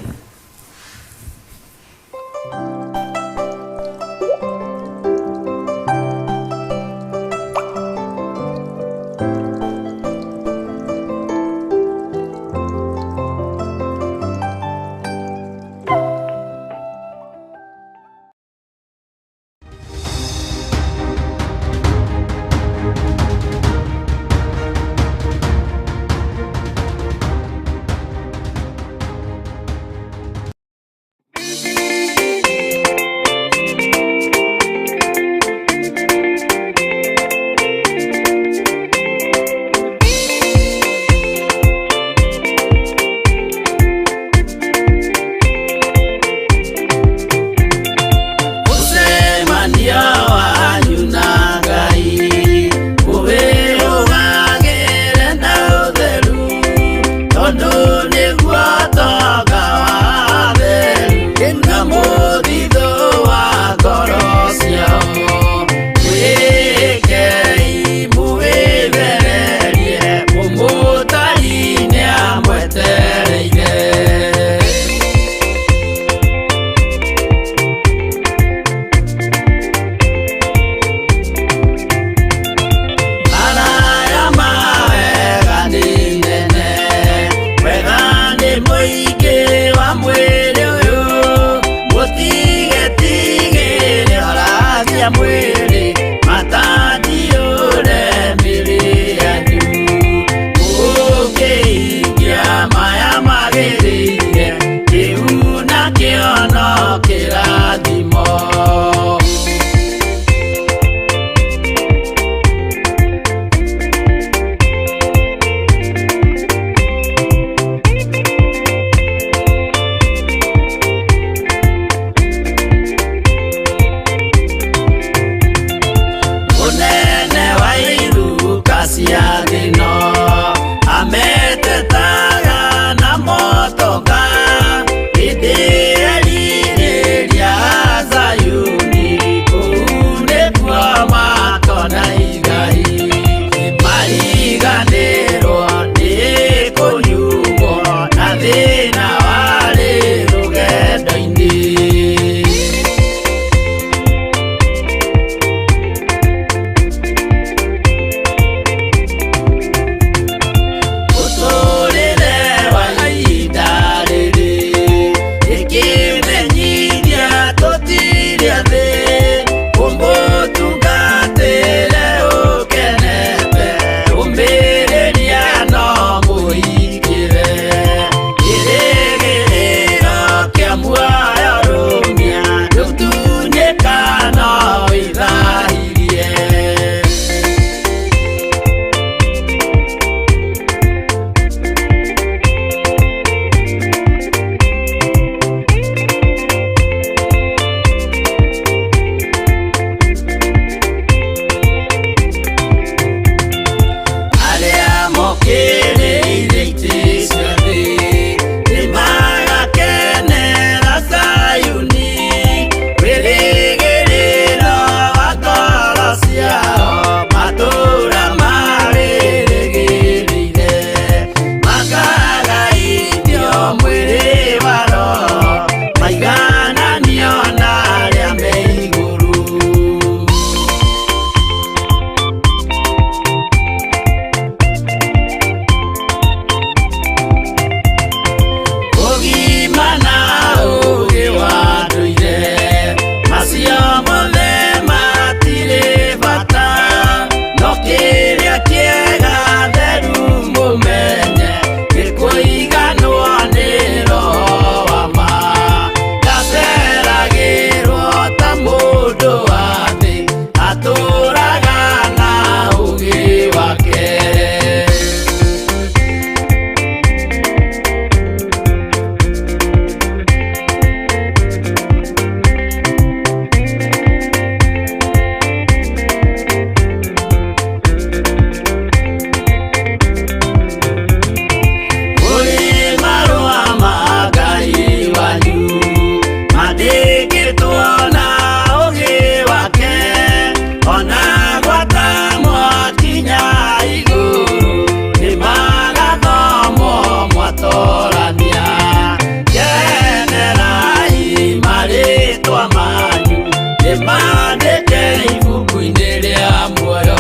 andike ibuku-inĩ rĩa muoyo.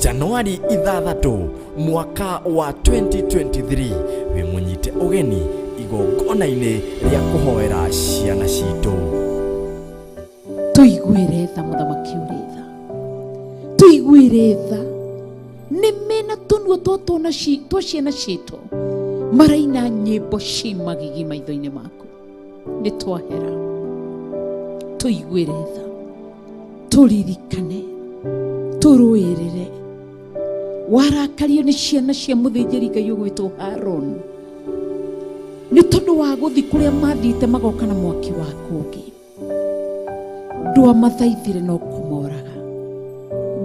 Januari 6 mwaka wa 2023 we munyite ugeni igongona-inĩ rĩa kũhoera ciana citũ. Tuiguire tha muthamaki uri tha, tuiguire tha nĩ mena tũnua tũtũ twa ciana citũ maraina nyĩmbo ci magigi maitho-inĩ maku. Nĩ twahera, tuiguire tha, turirikane, turũĩrĩre. Warakario nĩ ciana cia mũthĩnjĩri Ngai ũgwĩtwo Harũni nĩ tondũ wa gũthi kũrĩa mathiĩte magoka na mwaki wa kũngĩ. Ndwamathaithire no kũmoraga.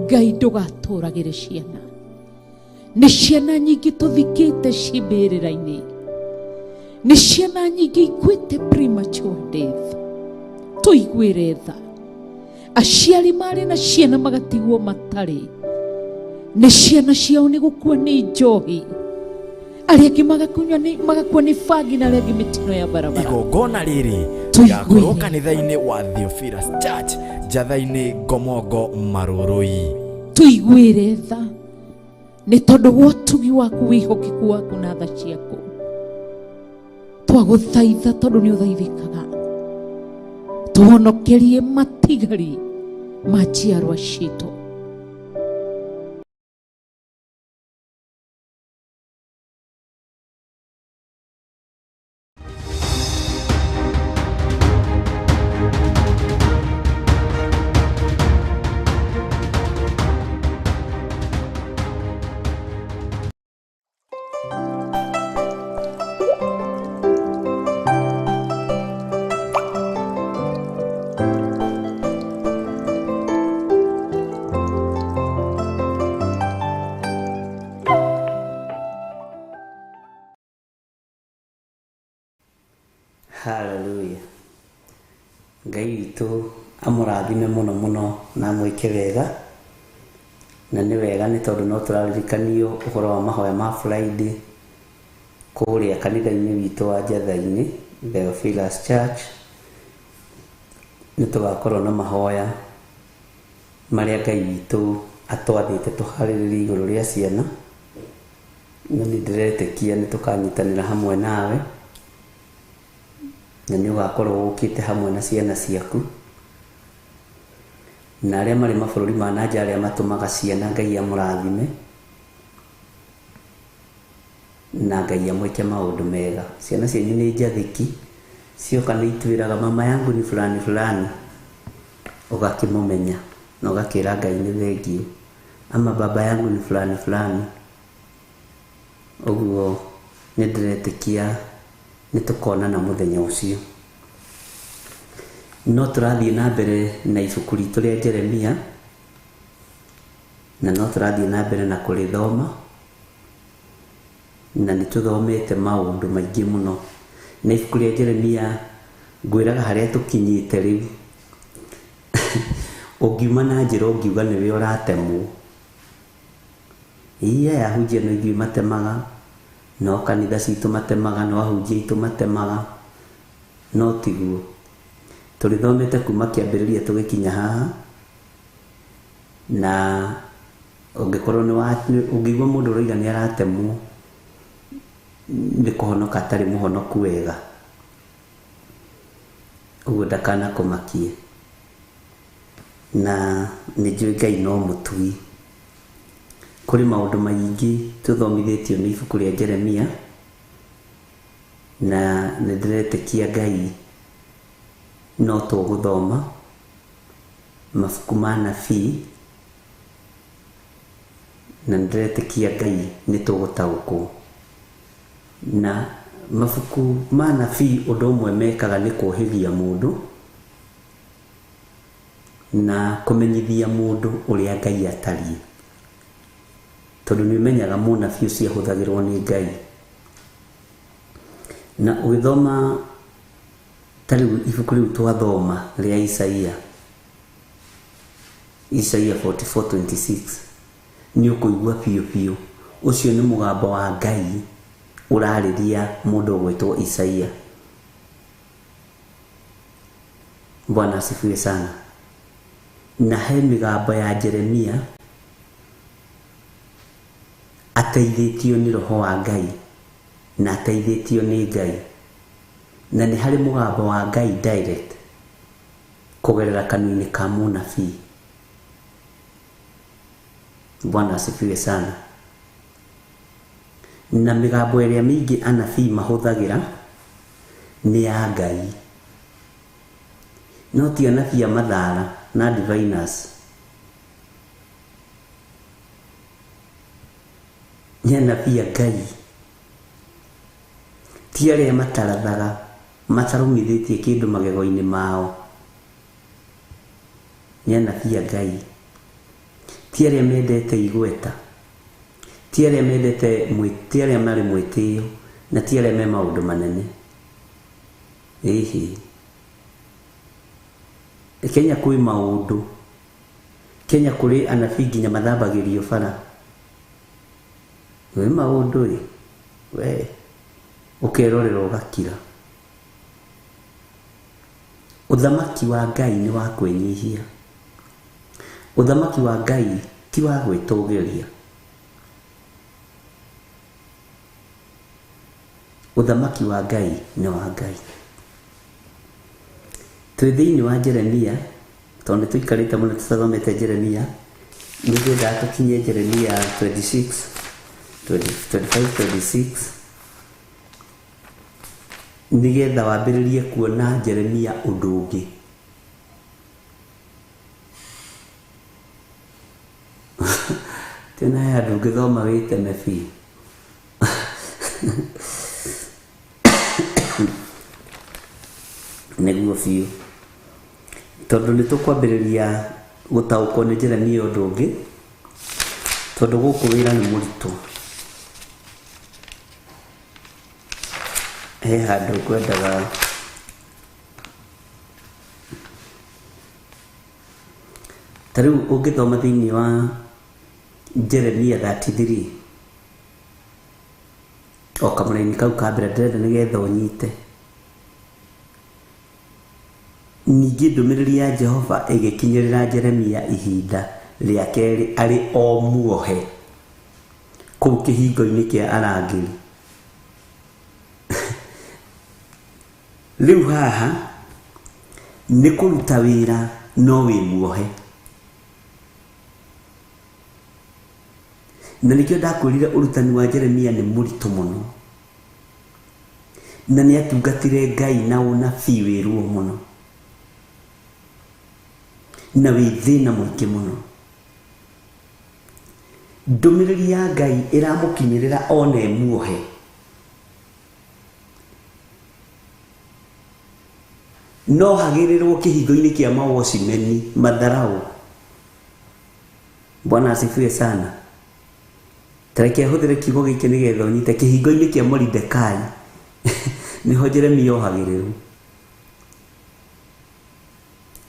Ngai ndũgatũragĩre ciana. Nĩ ciana nyingĩ tũthikĩte ci mbĩrĩra-inĩ. Nĩ ciana nyingĩ ikuĩte premature death. Tuiguire tha. Aciari marĩ na ciana magatigwo matarĩ. Nĩ ciana ciao nĩ gũkua nĩ njohi. Arĩa angĩ magakua nĩ bangi na arĩa angĩ mĩtino ya barabara. Igongona rĩrĩ rĩgakorwo kanitha-inĩ wa Theophilus Church njatha-inĩ Ngomongo Marũrũi. Tuiguire tha nĩ tondũ wa ũtugi waku, wĩhokeku waku na tha ciaku. Twagũthaitha tondũ nĩ ũthaithĩkaga. Tuhonokerie matigari ma njiarwa citũ. Hallelujah. Ngai witũ amũrathime mũno mũno na mwĩke wega. Na nĩ wega nĩ tondũ no tũraririkanio ũhoro wa mahoya ma Friday kũrĩa kanitha-inĩ witũ wa njatha-inĩ Theophilus Church. Nĩ tũgakorwo na mahoya marĩa Ngai witũ atwathĩte tũharĩrĩrie igũrũ rĩa ciana. Na nĩ ndĩretĩkia nĩ tũkanyitanĩra hamwe nawe. Na nĩ ũgakorwo ũkĩte hamwe na ciana ciaku. Na arĩa marĩ mabũrũri ma nanja arĩa matũmaga ciana, Ngai amũrathime. Na Ngai amwĩke maũndũ mega. Ciana cianyu nĩ njathĩki. Cioka nĩ itwĩraga mama yangu ni fulani fulani. Ũgakĩmũmenya na ũgakĩra Ngai nĩ thengio. Ama baba yangu ni fulani fulani. Ũguo nĩ ndĩretĩkia nĩ tũkonana mũthenya ũcio. No tũrathiĩ na mbere na ibuku ritũ rĩa Jeremia, na no tũrathiĩ na mbere na kũrĩthoma, na nĩ tũthomete maũndũ maingĩ mũno. Na ibuku rĩa Jeremia ngwĩraga harĩa tũkinyĩte rĩu ũngiuma na njĩra ũngiuga nĩwe ũratemwo. Iya ahunjia no ithuĩ matemaga, no kanitha citũ matemaga, no ahunjia itũ matemaga, no tiguo. Tũrĩthomete kuma kĩambĩrĩria tũgĩkinya haha, na ũngĩkorwo ũngĩigua mũndũ ũroiga nĩ aratemwo, nĩ kũhonoka atarĩ mũhonoku wega, ũguo ndakanakũmakie. Na nĩ njũĩ Ngai no mũtui. Kũrĩ maũndũ maingĩ tũthomithĩtio nĩ ibuku rĩa Jeremia, na nĩ ndĩretĩkia Ngai no tũgũthoma mabuku ma nabii, na nĩ ndĩretĩkia Ngai nĩ tũgũtaũkwo. Na mabuku ma nabii ũndũ ũmwe mekaga nĩ kũũhĩgia mũndũ na kũmenyithia mũndũ ũrĩa Ngai atariĩ, tondũ nĩ ũmenyaga mũnabii ũcio ahũthagĩrwo nĩ Ngai. Na ũgĩthoma ta rĩu ibuku rĩu twathoma rĩa Isaia 44:26, nĩ ũkũigua biũ biũ ũcio nĩ mũgambo wa Ngai ũrarĩria mũndũ ũgwĩtwo Isaia. Bwana asifiwe sana. Na he mĩgambo ya Jeremia ateithĩtio nĩ roho wa Ngai na ateithĩtio nĩ Ngai, na nĩ harĩ mũgambo wa Ngai direct kũgerera kanua-inĩ ka mũnabii. Bwana asifiwe sana. Na mĩgambo ĩrĩa mĩingĩ anabii mahũthagĩra nĩ ya Ngai, no ti anabii a mathaara na diviners. Nĩ anabii a Ngai, ti arĩa matarathaga matarũmithĩtie kĩndũ magego-inĩ mao. Nĩ anabii a Ngai, ti arĩa mendete igweta, ti arĩa marĩ mwĩtĩo, na ti arĩa me maũndũ manene. Ĩhĩ Kenya kwĩ maũndũ, Kenya kũrĩ anabii nginya mathambagĩrio bara. Wĩ maũndũ we ũkerorera ũgakira. Ũthamaki wa Ngai nĩ wa kwĩnyihia. Ũthamaki wa Ngai ti wa gwĩtũgĩria. Ũthamaki wa Ngai nĩ wa Ngai. Twĩ thĩinĩ wa Jeremia, tondũ tũikarĩte mũno tũtathomete Jeremia, nĩgetha tũkinye Jeremia 25-26, nĩgetha wambĩrĩrie kuona Jeremia ũndũ ũngĩ. Tena he andũ ũngĩthoma wĩteme biũ. Nĩguo biũ, tondũ nĩ tũkwambĩrĩria gũtaũkwo nĩ Jeremia ũndũ ũngĩ, tondũ gũkũ wĩra nĩ mũritũ. He handũ kwendaga ta rĩu ũngĩthoma thĩinĩ wa Jeremia 33, o kamũraini kau ka mbere ndĩrenda nĩgetha ũnyite. Ningĩ ndũmĩrĩri ya Jehova ĩgĩkinyĩrĩra Jeremia ihinda rĩa kerĩ arĩ o muohe kũu kĩhingo-inĩ kĩa arangĩri. Rĩu haha nĩ kũruta wĩra no wĩ muohe. Na nĩkĩo ndakwĩrire ũrutani wa Jeremia nĩ mũritũ mũno, na nĩ atungatire Ngai na ũnabii wĩruo mũno, na wĩ thĩna mũingĩ mũno. Ndũmĩrĩri ya Ngai ĩramũkinyĩrĩra ona muohe. No hagĩrĩrwo kĩhingo-inĩ kĩa mawocimeni matharau. Bwana asifiwe sana. Tareke hũthĩre kiugo gĩkĩ nĩgetha ũnyite kĩhingo-inĩ kĩa Moridekai nĩho Jeremia ohagĩrĩrwo.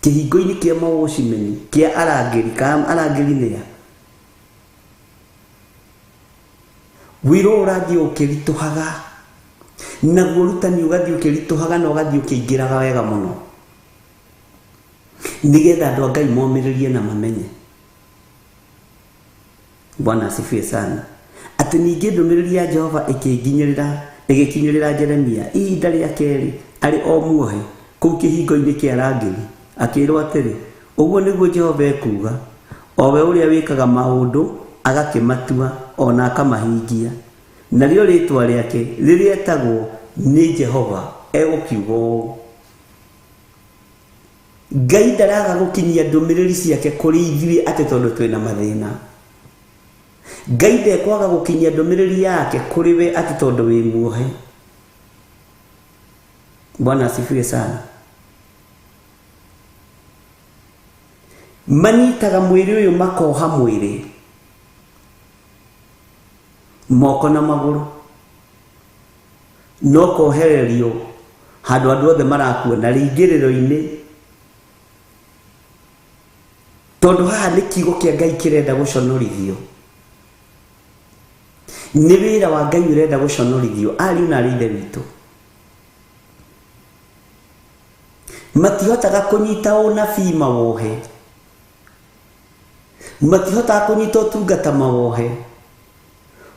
kihingo-ini kia mawocimeni kia arangĩri nĩa wĩra ũrathiĩ ũkĩritũhaga naguo rutani ũgathiĩ ũkĩritũhaga na ũgathiĩ ũkĩingĩraga wega mũno nĩgetha andũ a Ngai momĩrĩrie na mamenye. Bwana asifiwe sana. Atĩ ningĩ ndũmĩrĩri ya Jehova ĩgĩkinyĩrĩra Jeremia ihinda rĩa kerĩ arĩ o muohe kũu kĩhingo-inĩ kĩa arangĩri akĩrwo atĩrĩ, ũguo nĩguo Jehova ekuga, o we ũrĩa wĩkaga maũndũ agakĩmatua ona akamahingia, narĩo rĩĩtwa rĩake rĩrĩa etagwo nĩ Jehova egũkiuga ũũ. Ngai ndaraga gũkinyia ndũmĩrĩri ciake kũrĩ ithuĩ atĩ tondũ twĩna mathĩna. Ngai ndekwaga gũkinyia ndũmĩrĩri yake kũrĩ we atĩ tondũ wĩ muohe. Bwana asifiwe sana. Manyitaga mwĩrĩ ũyũ makoha mwĩrĩ, moko na magũrũ, no kohererio handũ andũ othe marakuona rĩingĩrĩro-inĩ, tondũ haha nĩ kiugo kĩa Ngai kĩrenda gũconorithio. Nĩ wĩra wa Ngai ũrenda gũconorithio. Ariũ na aarĩ a Ithe witũ, matihotaga kũnyita ũnabii mawohe, matihotaga kũnyita ũtungata mawohe,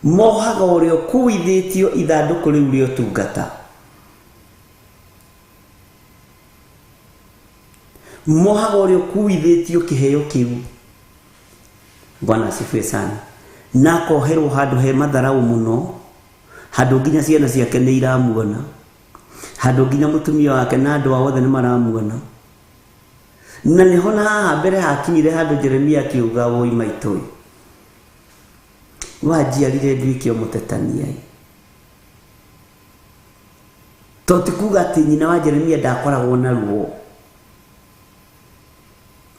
mohaga ũrĩa ũkuithĩtio ithandũkũ rĩu rĩa ũtungata, mohaga ũrĩa ũkuithĩtio kĩheo kĩu. Bwana asifiwe sana. Na koherwo handũ he matharaũ mũno, handũ nginya ciana ciake nĩ iramuona, handũ nginya mũtumia wake na andũ othe nĩ maramuona. Na nĩho na haha mbere hakinyire handũ Jeremia akiuga, woi maitũ, wanjiarire nduĩke o mũtetania. To ti kuga atĩ nyina wa Jeremia ndakoragwo na ruo.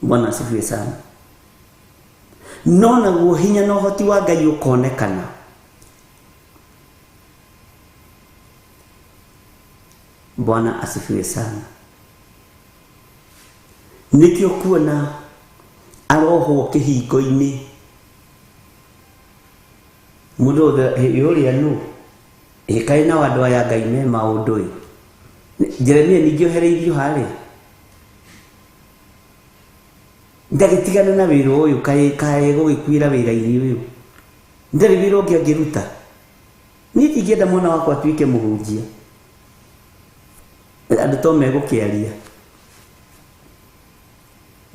Bwana asifiwe sana. No naguo hinya na ũhoti wa Ngai ũkonekana. Bwana asifiwe sana. Nĩkĩo kuona arohwo kĩhingo-inĩ. Mũndũ ũrĩa nũ kaĩ na andũ aya Ngai me maũndũ. Jeremia ningĩ ohereirio harĩa, ndagĩtigana na wĩra ũyũ, kaĩ gũgĩkuĩra wĩra-inĩ ũyũ, ndarĩ wĩra ũngĩ angĩruta. Niĩ ndingĩenda mwana wakwa atuĩke mũhunjia, andũ to megũkĩaria.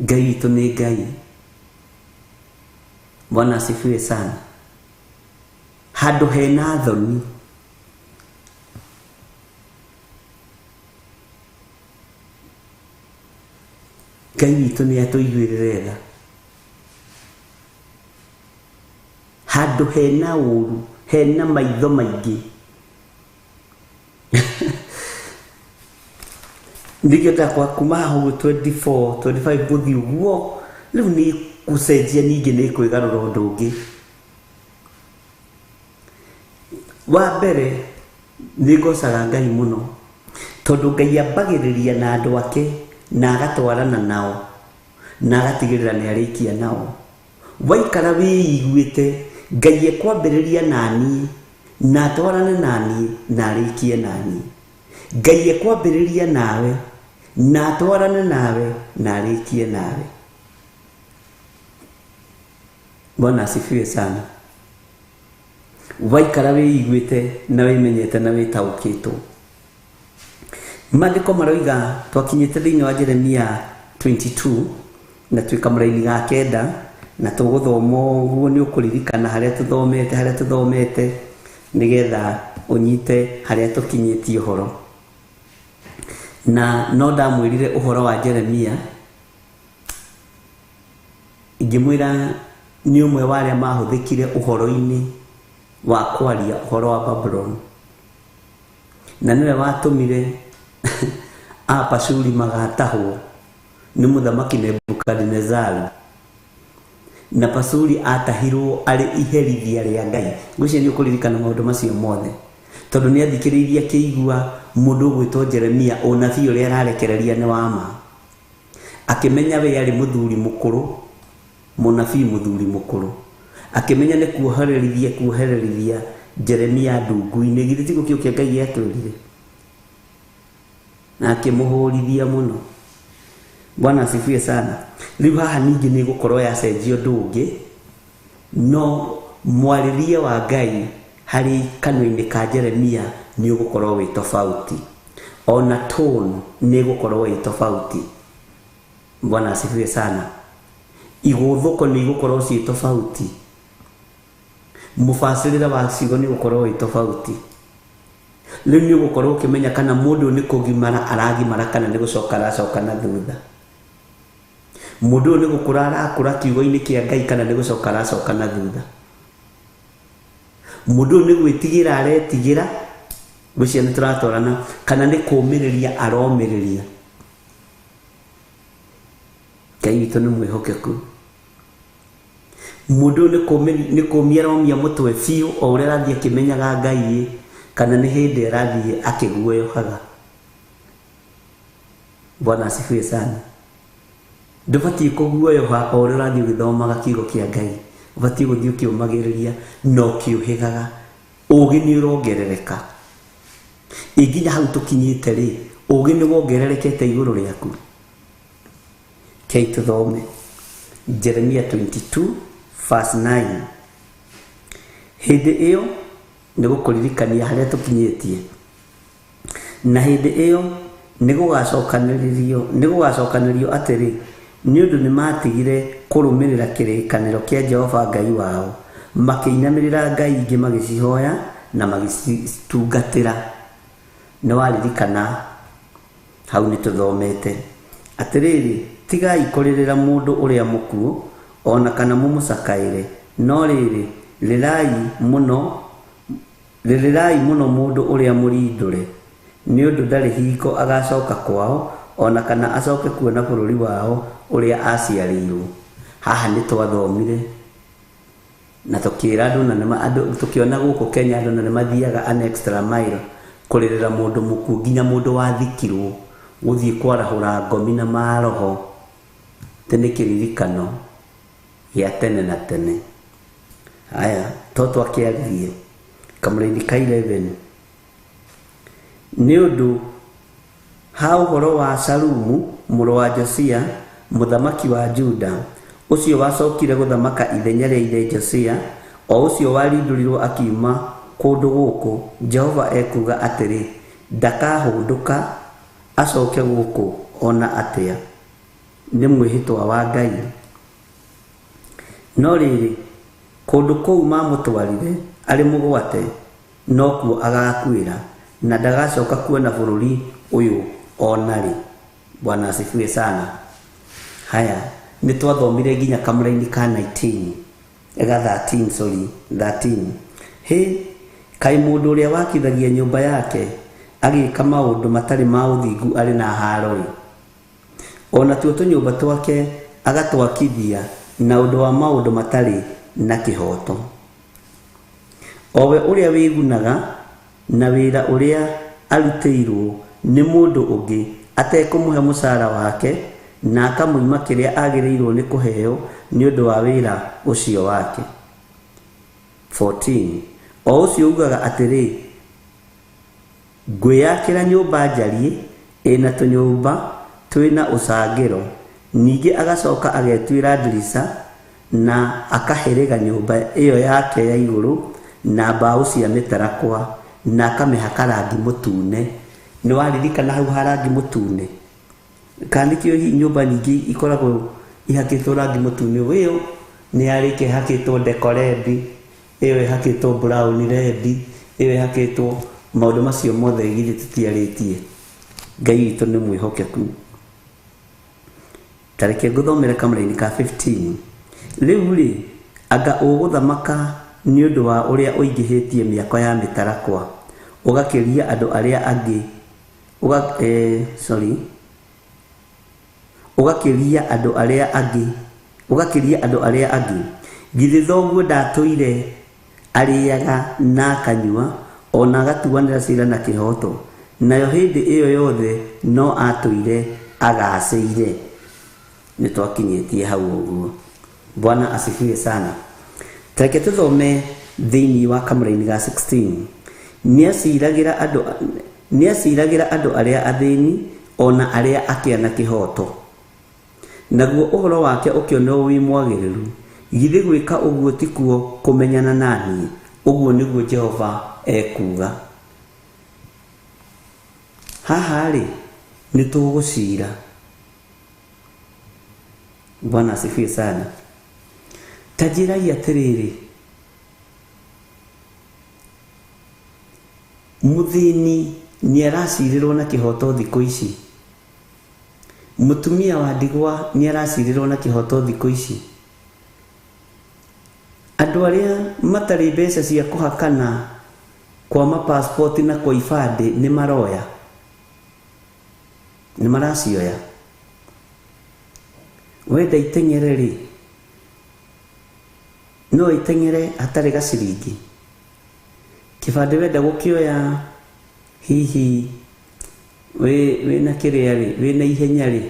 Ngai witũ nĩ Ngai. Bwana asifiwe sana. Handũ hena thoni, Ngai witũ nĩ atũiguĩrĩre tha. Handũ hena ũru, hena maitho maingĩ, nĩkĩo takwa kuma hau 24, 25 gũthiĩ ũguo, rĩu nĩ gũcenjia ningĩ nĩ kwĩgarũra ũndũ ũngĩ. Wa mbere nĩ ngocaga Ngai mũno, tondũ Ngai ambagĩrĩria na andũ ake na agatwarana nao na agatigĩrĩra nĩ arĩkia nao. Waikara wĩiguĩte, Ngai ekwambĩrĩria naniĩ na atwarane naniĩ na arĩkie naniĩ. Ngai ekwambĩrĩria nawe na atwarane nawe na arĩkie nawe. Bwana asifiwe sana. Waikara wĩiguĩte na wĩmenyete na wĩtaũkĩtwo. Maandĩko maroiga twakinyĩte thĩinĩ wa Jeremia 22 na twĩ kamũra-inĩ ga kenda, na tũgũthoma ũguo nĩ ũkũririkana harĩa tũthomete nĩgetha ũnyite harĩa tũkinyĩtie ũhoro. Na no ndamwĩrire ũhoro wa Jeremia, ingĩmwĩra nĩ ũmwe wa arĩa mahũthĩkire ũhoro-inĩ wa kwaria ũhoro wa Babylon, na nĩwe watũmire Apashuri magatahwo nĩ mũthamaki Nebukadnezari, na Pashuri atahirwo arĩ iherithia rĩa Ngai. Ngwĩciria nĩ ũkũririkana maũndũ macio mothe, tondũ nĩ athikĩrĩirie akĩigua mũndũ ũgwĩtwo Jeremia ũnabii ũrĩa ararekereria nĩ wa ma. akimenya we yari muthuri mukuru munabii muthuri mukuru akimenya ne kuohererithia Jeremia ndungu-inĩ githĩ ti gũkĩo kĩa Ngai gĩatwĩrire na akĩmũhũrithia mũno. Bwana asifiwe sana. Rĩu haha ningĩ nĩ gũkorwo yacenjio ũndũ ũngĩ, no mwarĩrie wa Ngai harĩ kanua-inĩ ka Jeremia nĩ ũgũkorwo wĩ tofauti, ona tone nĩ gũkorwo wĩ tofauti. Bwana asifiwe sana. Igũthũko nĩ gũkorwo ciĩ tofauti, mũbacĩrĩre wa ciugo nĩ gũkorwo wĩ tofauti. Rĩu nĩ ũgũkorwo ũkĩmenya kana mũndũ nĩ kũgimara aragimara kana nĩ gũcoka aracoka na thutha. Mũndũ nĩ gũkũra arakũra kiugo-inĩ kĩa Ngai kana nĩ gũcoka aracoka na thutha. Mũndũ nĩ gwĩtigĩra aretigĩra gũcia nĩ tũratwarana kana nĩ kũũmĩrĩria aromĩrĩria. Ngai witũ nĩ mwĩhokeku. Mũndũ nĩ kũũmia aromia mũtwe biũ o ũrĩa arathiĩ akĩmenyaga Ngai kana nĩ hĩndĩ arathiĩ akĩguoyohaga. Bwana asifiwe sana. Ndũbatiĩ kũguoyoha o ũrĩa ũrathiĩ ũgĩthomaga kiugo kĩa Ngai, ũbatiĩ gũthiĩ ũkĩũmagĩrĩria no ũkĩũhĩgaga, ũũgĩ nĩ ũrongerereka. Nginya hau tũkinyĩte rĩ, ũũgĩ nĩ wongererekete igũrũ rĩaku. Kei tũthome Jeremia 22 verse 9. Hĩndĩ ĩyo nĩ gũkũririkania harĩa tũkinyĩtie, na hĩndĩ ĩyo nĩ gũgacokanĩrio atĩrĩ, nĩ ũndũ nĩ matigire kũrũmĩrĩra kĩrĩkanĩro kĩa Jehova Ngai wao, makĩinamĩrĩra ngai ingĩ magĩcihoya na magĩcitungatĩra. Nĩ waririkana hau nĩ tũthomete atĩrĩrĩ, tigai kũrĩrĩra mũndũ ũrĩa mũkuũ ona kana mũmũcakaĩre, no rĩrĩ rĩrĩrai mũno mũndũ ũrĩa mũrindũre, nĩ ũndũ ndarĩ hingo agacoka kwao ona kana acoke kuona bũrũri wao ũrĩa aciarĩirwo. Haha nĩ twathomire na tũkĩra andũ tũkĩona gũkũ Kenya andũ nĩ mathiaga an extra mile kũrĩrĩra mũndũ mũkuũ, nginya mũndũ wathikirwo gũthiĩ kwarahũra ngomi na maroho. Tene kĩririkano gĩa tene na tene. Haya twakĩarĩrie kamũrĩini ka 11 nĩ ũndũ ha ũhoro wa Shalumu mũrũ wa Josia mũthamaki wa Juda, ũcio wacokire gũthamaka ithenya rĩa ithe Josia, o ũcio warindũrirwo akiuma kũndũ gũkũ. Jehova ekuga atĩrĩ, ndakahũndũka acoke gũkũ ona atĩa. Nĩ mwĩhĩtwa wa Ngai. No rĩrĩ kũndũ kũu mamũtwarire arĩ mũgwate, no kuo agakuĩra na ndagacoka kuona bũrũri ũyũ ona rĩ. Bwana asifiwe sana. Haya nĩ twathomire nginya kamũra-inĩ ka 13. Kaĩ mũndũ ũrĩa wakithagia nyũmba yake agĩka maũndũ matarĩ ma ũthingu arĩ na haro rĩ, ona tuo tũnyũmba twake agatwakithia na ũndũ wa maũndũ matarĩ na kĩhoto. Owe ũrĩa wĩgunaga na wĩra ũrĩa arutĩirwo nĩ mũndũ ũngĩ atekũmũhe mũcara wake na akamũima kĩrĩa agĩrĩirwo nĩ kũheo nĩ ũndũ wa wĩra ũcio wake. 14. O ũcio ugaga atĩrĩ, ngwĩyakĩra nyũmba njariĩ ĩna tũnyũmba twĩna ũcangĩro, ningĩ agacoka agetuĩra ndirica na akahĩrĩga nyũmba ĩyo yake ya igũrũ na mbaũ cia mĩtarakwa na akamĩhaka rangi mũtune. Nĩ waririkana hau ha rangi mũtune, kanĩkĩo nyũmba nyingĩ ikoragwo ihakĩtwo rangi mũtune. Ũyũ nĩ yarĩkia ihakĩtwo deco red, ĩyo ihakĩtwo brown red, ĩyo ihakĩtwo maũndũ macio mothe githĩ tũtiarĩtie. Ngai witũ nĩ mwĩhokeku. Tareke ngũthomere kamũra-inĩ ka 15. Rĩu rĩ, anga ũgũthamaka nĩ ũndũ wa ũrĩa ũingĩhĩtie mĩako ya mĩtarakwa, ũgakĩria andũ arĩa angĩ ũgakĩria andũ arĩa angĩ. Githĩ thoguo ndatũire arĩaga na akanyua ona agatuanĩra cira na kĩhoto, nayo hĩndĩ ĩyo yothe no atũire agacĩire. nitwakinyetie hau uguo. Bwana asifiwe sana. Take tuthome thiini wa kamũra-inĩ ga 16. Niaciragira andũ arĩa athĩni ona arĩa akĩana kĩhoto, naguo ũhoro wake ũkĩonwo wĩ mwagĩrĩru. Githĩ gwĩka ũguo ti kuo kũmenyana naniĩ? Ũguo nĩguo Jehova ekuga. Haha rĩ nĩtũgũcira. Bwana asifiwe sana. Tajirai atĩrĩrĩ, mũthĩni nĩaracirirwo na kĩhoto thikũ ici? Mũtumia wa ndigwa nĩaracirirwo na kĩhoto thikũ ici? Andũ arĩa matarĩ mbeca cia kũhakana kwa mapassport na kwa ibandĩ nĩ maroya, nĩ maracioya? Wenda iteng'ere rĩ, no iteng'ere hatarĩ gaciringi? Kĩbandĩ wenda gũkĩoya hihi wĩna kĩrĩa rĩ, wĩna ihenya rĩ,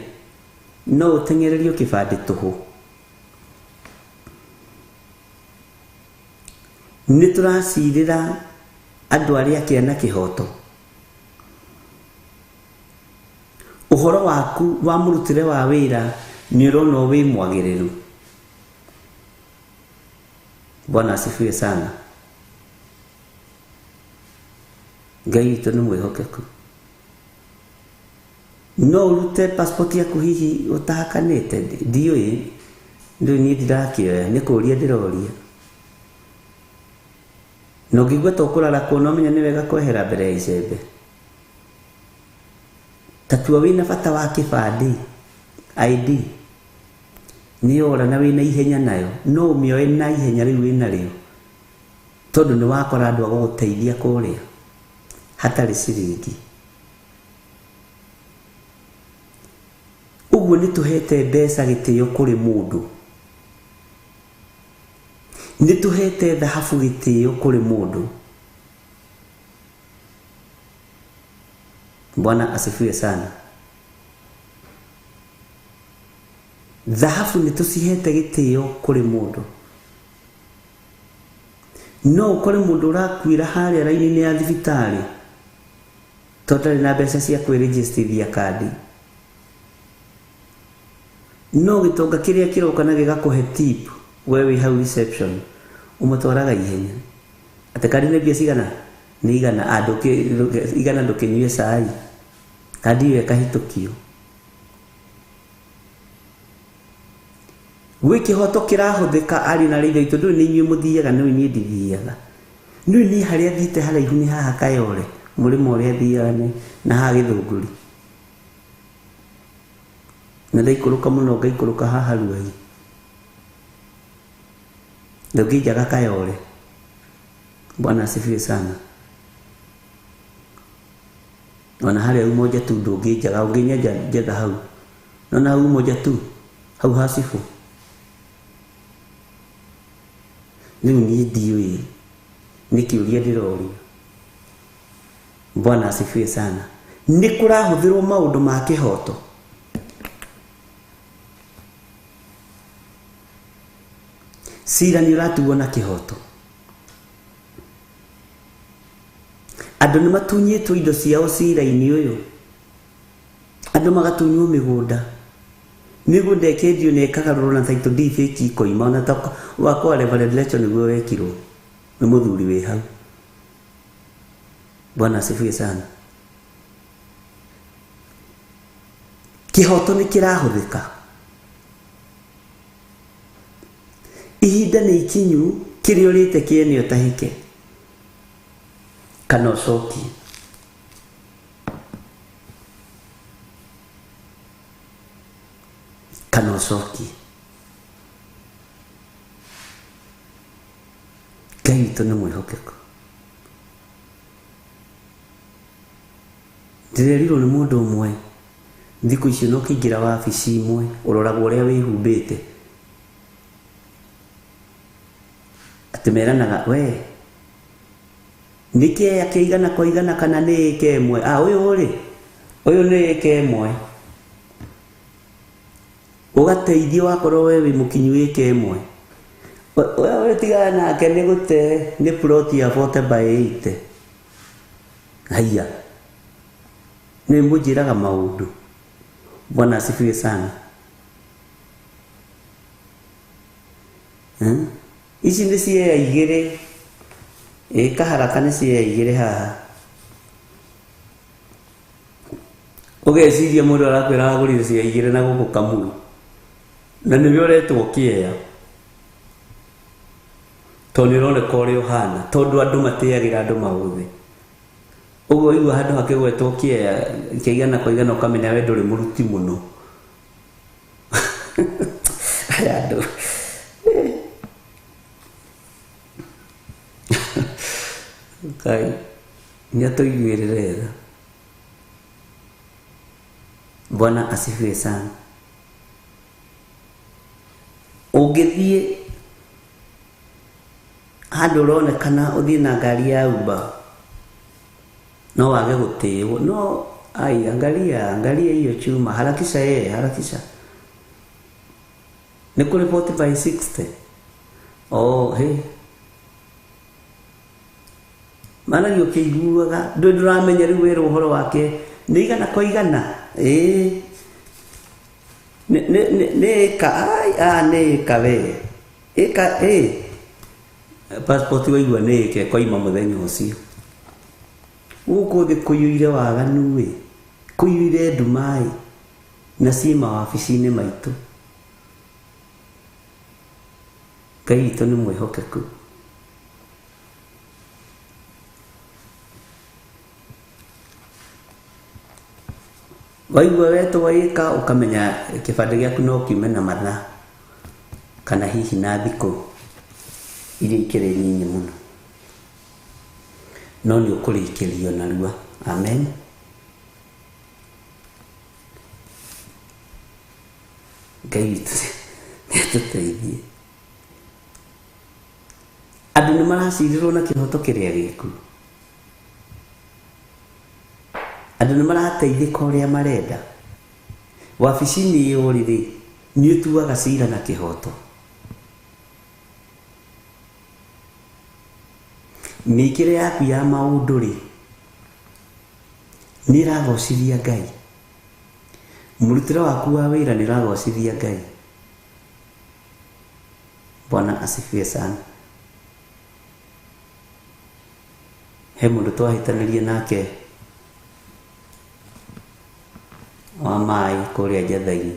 no ũteng'ererio kĩbandĩ tũhũ? Nĩtũracirĩra andũ arĩa kĩana kĩhoto. Ũhoro waku wa mũrutĩre wa wĩra nĩũrona wĩ mwagĩrĩru. Bwana asifiwe sana. Ngai witũ nĩ mwĩhokeku. No ũrute passport yaku hihi ũtahakanĩte? Ndiũĩ, niĩ ndirakĩoya, nĩ kũũria ndĩroria. No ngĩigua ta ũkũrara kuona ũmenya nĩ wega kwehera mbere ya icembe. Tatua wĩna bata wa kĩbandĩ, ID, nĩyora na wĩna ihenya nayo, no ũmĩoe na ihenya rĩu wĩna rĩo, tondũ nĩ wakora andũ a gũgũteithia kũrĩa hatarĩ ciringi. Ũguo nĩtũhete mbeca gĩtĩo kũrĩ mũndũ, nĩtũhete thahabu gĩtĩo kũrĩ mũndũ. Bwana asifiwe sana. Thahabu nĩtũcihete gĩtĩo kũrĩ mũndũ. No ũkore mũndũ ũrakuĩra harĩa raini-inĩ ya thibitarĩ tondũ ndarĩ na mbeca cia kwĩrĩnjĩstithia kandi. No gĩtonga kĩrĩa kĩroka na gĩgakũhe tip we wĩ hau reception, ũmũtwaraga ihenya. Atĩ kandi nĩ mbia cigana? Nĩ igana. Igana ndũkĩnyue cai, kandi ĩyo ĩkahĩtũkio. Gwĩ kĩhoto kĩrahũthĩka arĩ na rĩitho itũ, ndũĩ nĩ inyuĩ mũthiaga, nĩwe niĩ ndithiaga. Nĩwe niĩ harĩa thiĩte haraihu nĩ haha Kayole, mũrĩmo ũrĩa thiaga na haha Gĩthũngũri. Na ndaikũrũka mũno ngaikũrũka haha Ruai, ndũngĩnjaga Kayole. Bwana asifiwe sana. Ona harĩa Umoja tu ndũngĩnjaga, ũngĩnyenja hau. Nona hau Umoja tu, hau hasifu. Rĩu niĩ ndiũĩ, nĩ kĩũria ndĩroria. Bwana asifiwe sana. Nĩ kũrahũthĩrwo maũndũ ma kĩhoto. Cira nĩ ũratuo na kĩhoto. Andũ nĩ matunyĩtwo indo ciao cira-inĩ ũyũ. Andũ magatunywo mĩgũnda. Mĩgũnda ĩkendio na ĩkagarũrwo na title deed fake ikoima, ona ta wakwa Reverend Lecho nĩguo wekirwo nĩ mũthuri wĩ hau. Bwana asifiwe sana. Kĩhoto nĩ kĩrahũthĩka. Ihinda nĩ ikinyu, kĩrĩa ũrĩte kĩene ũtahĩke kana ũcokie. Kana ũcokie. Ngai witũ nĩ mwĩhokeku. Ndĩrerirwo nĩ mũndũ ũmwe thikũ icio no kĩingĩra wabici imwe ũroragwo ũrĩa wĩhumbĩte. Atĩ meranaga, we nĩ kĩea kĩigana kwa igana kana nĩ ĩka ĩmwe? Ũyũ rĩ, ũyũ nĩ ĩka ĩmwe. ugateithio wakorwo we wi mukinyu wike imwe we tigana nake ni gute ni plot ya 40/80 haya ni mujiraga maundu. Bwana asifiwe sana. Ici nĩ ciea igĩrĩ kaharaka nĩ ciea igĩrĩ haha. Ũgeciria mũndũ arakwĩra agũrire ciea igĩrĩ na gũkũ Kamuru na nĩwe ũretwo kĩea, tondũ nĩũroneka ũrĩa ũhana, tondũ andũ matĩagĩra andũ maũthĩ. Ũguo igua handũ hakĩgwetwo kĩea kĩigana kwa igana ũkamenya we ndũrĩ mũruti mũno. Aya andũ Kai nĩatũiguĩrĩre tha. Bwana asifiwe sana. Ũngĩthiĩ handũ ũronekana ũthiĩ na ngari ya Uber no wage gũtĩĩwo, no angalia hiyo chuma, harakisha harakisha. Nĩ kũrĩ 40/60. Hey. Mana yũkĩiguaga ndũramenya rĩu wĩra ũhoro wake nĩ igana kwa igana. Nĩ ĩka we ĩka passport waigua nĩ ĩka ĩkoima mũthenya ũcio. Gũkũ thĩ kũiyũire waganu kũiyũire nduma na ciĩ mawabici-inĩ maitũ. Ngai witũ nĩ mwĩhokeku. Waigua wetwo ĩka ũkamenya kĩbandĩ gĩaku no kiume na mathaa kana hihi na thikũ iria ikĩrĩ nyinyi mũno, no nĩ ũkũrĩkĩrio narua. Amen. Ngai witũ nĩatũteithie. Andũ nĩ maracirirwo na kĩhoto kĩrĩa gĩku. Andũ nĩ marateithĩka ũrĩa marenda. Wabici-inĩ ĩyo rĩrĩ nĩ ũtuaga cira na kĩhoto. Mĩkĩre yaku ya maũndũ rĩ nĩ ĩragocithia Ngai. Mũrutĩre waku wa wĩra nĩ ũragocithia Ngai. Bwana asifiwe sana. He mũndũ twahĩtanĩrie nake wa maĩ kũrĩa Njathai,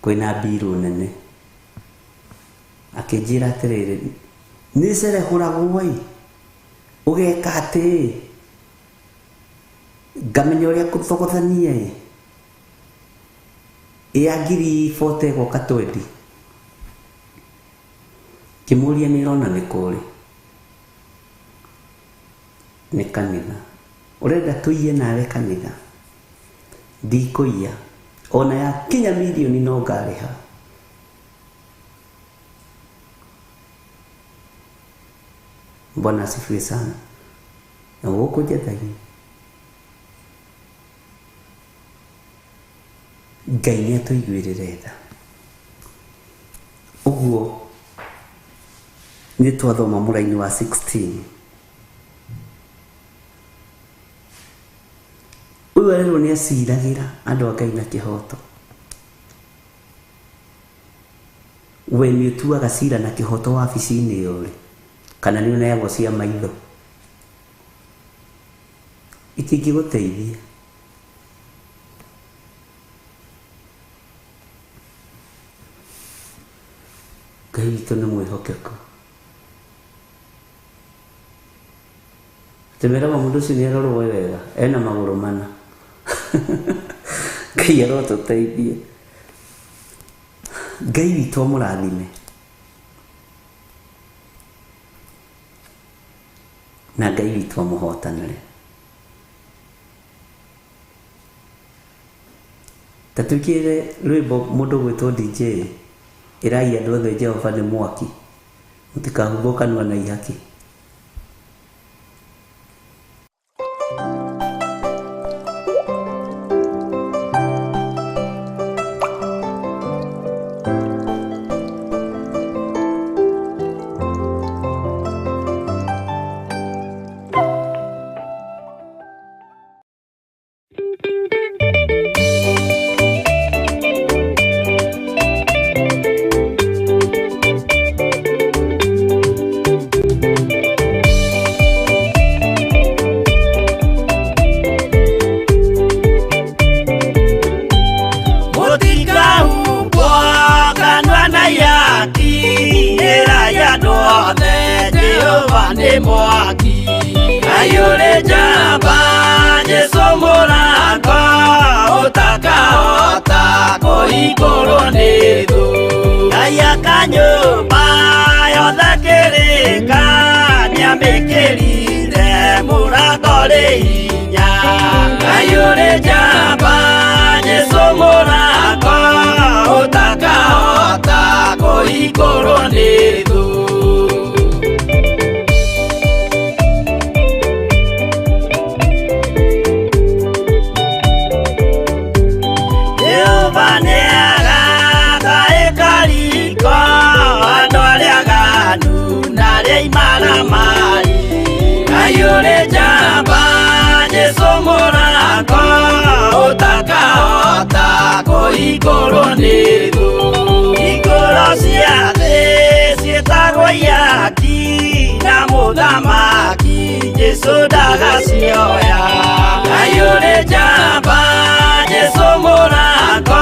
kwĩna mbirũ nene, akĩnjĩra atĩrĩrĩ, nĩ cerehũragwo ũgeka atĩ, ngamenya ũrĩa kũthogothania ya ngiri 40 goka 20. Kĩmũria nĩ ĩrona nĩ kũrĩ, nĩ kanitha ũrenda tũiye nawe kanitha. Ndikũiya ona ya kinya milioni no ngarĩha. Bwana asifiwe sana. Na gũkũ Njathai Ngai nĩatũiguĩrĩre tha. Ũguo nĩ twathoma mũraini wa 16. Ũyũ arerwo nĩ aciragĩra andũ a Ngai na kĩhoto. We nĩ ũtuaga cira na kĩhoto wabici-inĩ ĩyo rĩ, kana nĩ ũneagwo cia maitho itingĩgũteithia. Ngai witũ nĩ mwĩhokeku. Tembera mũndũ ũcio nĩ arorwo wega, ena magũrũ mana. Ngai arotũteithie. Ngai witũ amũrathime. Na Ngai witũ amũhotanĩre. Ta twĩkĩre rwĩmbo mũndũ gwĩtwo DJ, ĩrai andũ othe Jehova nĩ mwaki, mũtikahumbwo kanua na ihaki. nĩ mwaki. Ayũrĩ njamba Jesũ mũrango ũtakahota kũhingũrwo nĩ thũ. Ngai akanyũmba yothe kĩrĩka nĩamĩkĩrire mũrango rĩ hinya. Ayũrĩ njamba Jesũ mũrango ũtakahota kũhingũrwo nĩ thũ. Ayũrĩ njamba Jesũ mũrango ũtakahota kũhingũrwo nĩ thũ. Hingũro cia thĩ ciĩtagwo ihaki na mũthamaki Jesũ ndagacioya. Ayũrĩ njamba Jesũ mũrango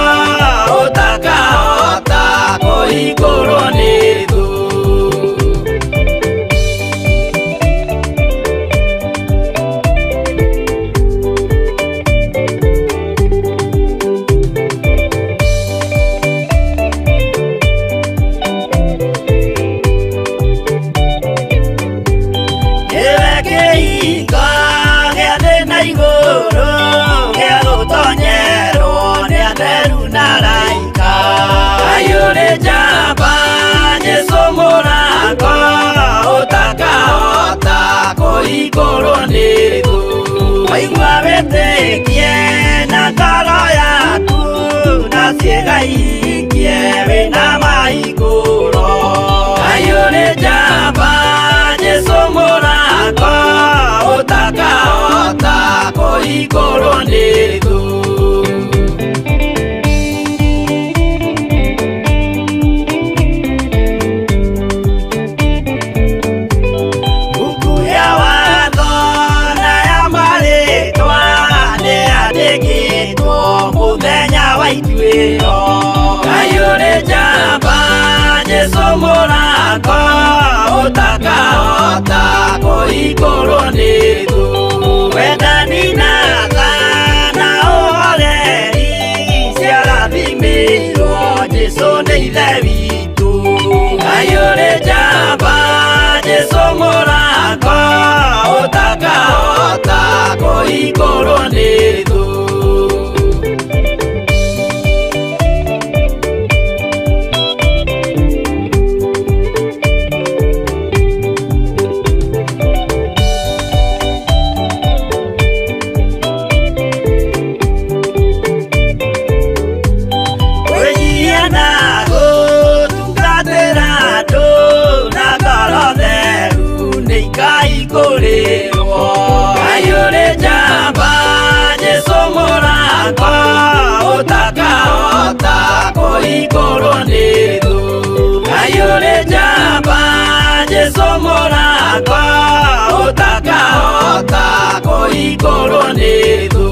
ũtakahota kũhingũrwo nĩ thũ. Ayũrĩ njamba Jesũ mũrango ũtakahota kũhingũrwo nĩ thũ. Waigua wĩtĩkie na ngoro yaku na ciĩga ihingie wĩna mahingũro. Ayũrĩ njamba Jesũ mũrango ũtakahota kũhingũrwo nĩ thũ. Ayũrĩ njamba Jesũ mũrango ũtakahota kũhingũrwo nĩ thũ. Wendani na tha na ũhoreri ciarathimĩirwo Jesũ nĩ ithe witũ. Ayũrĩ njamba Jesũ mũrango ũtakahota kũhingũrwo nĩ thũ. Ayũrĩ njamba Jesũ mũrango ũtakahota kũhingũrwo nĩ thũ. Ayũrĩ njamba Jesũ mũrango ũtakahota kũhingũrwo nĩ thũ.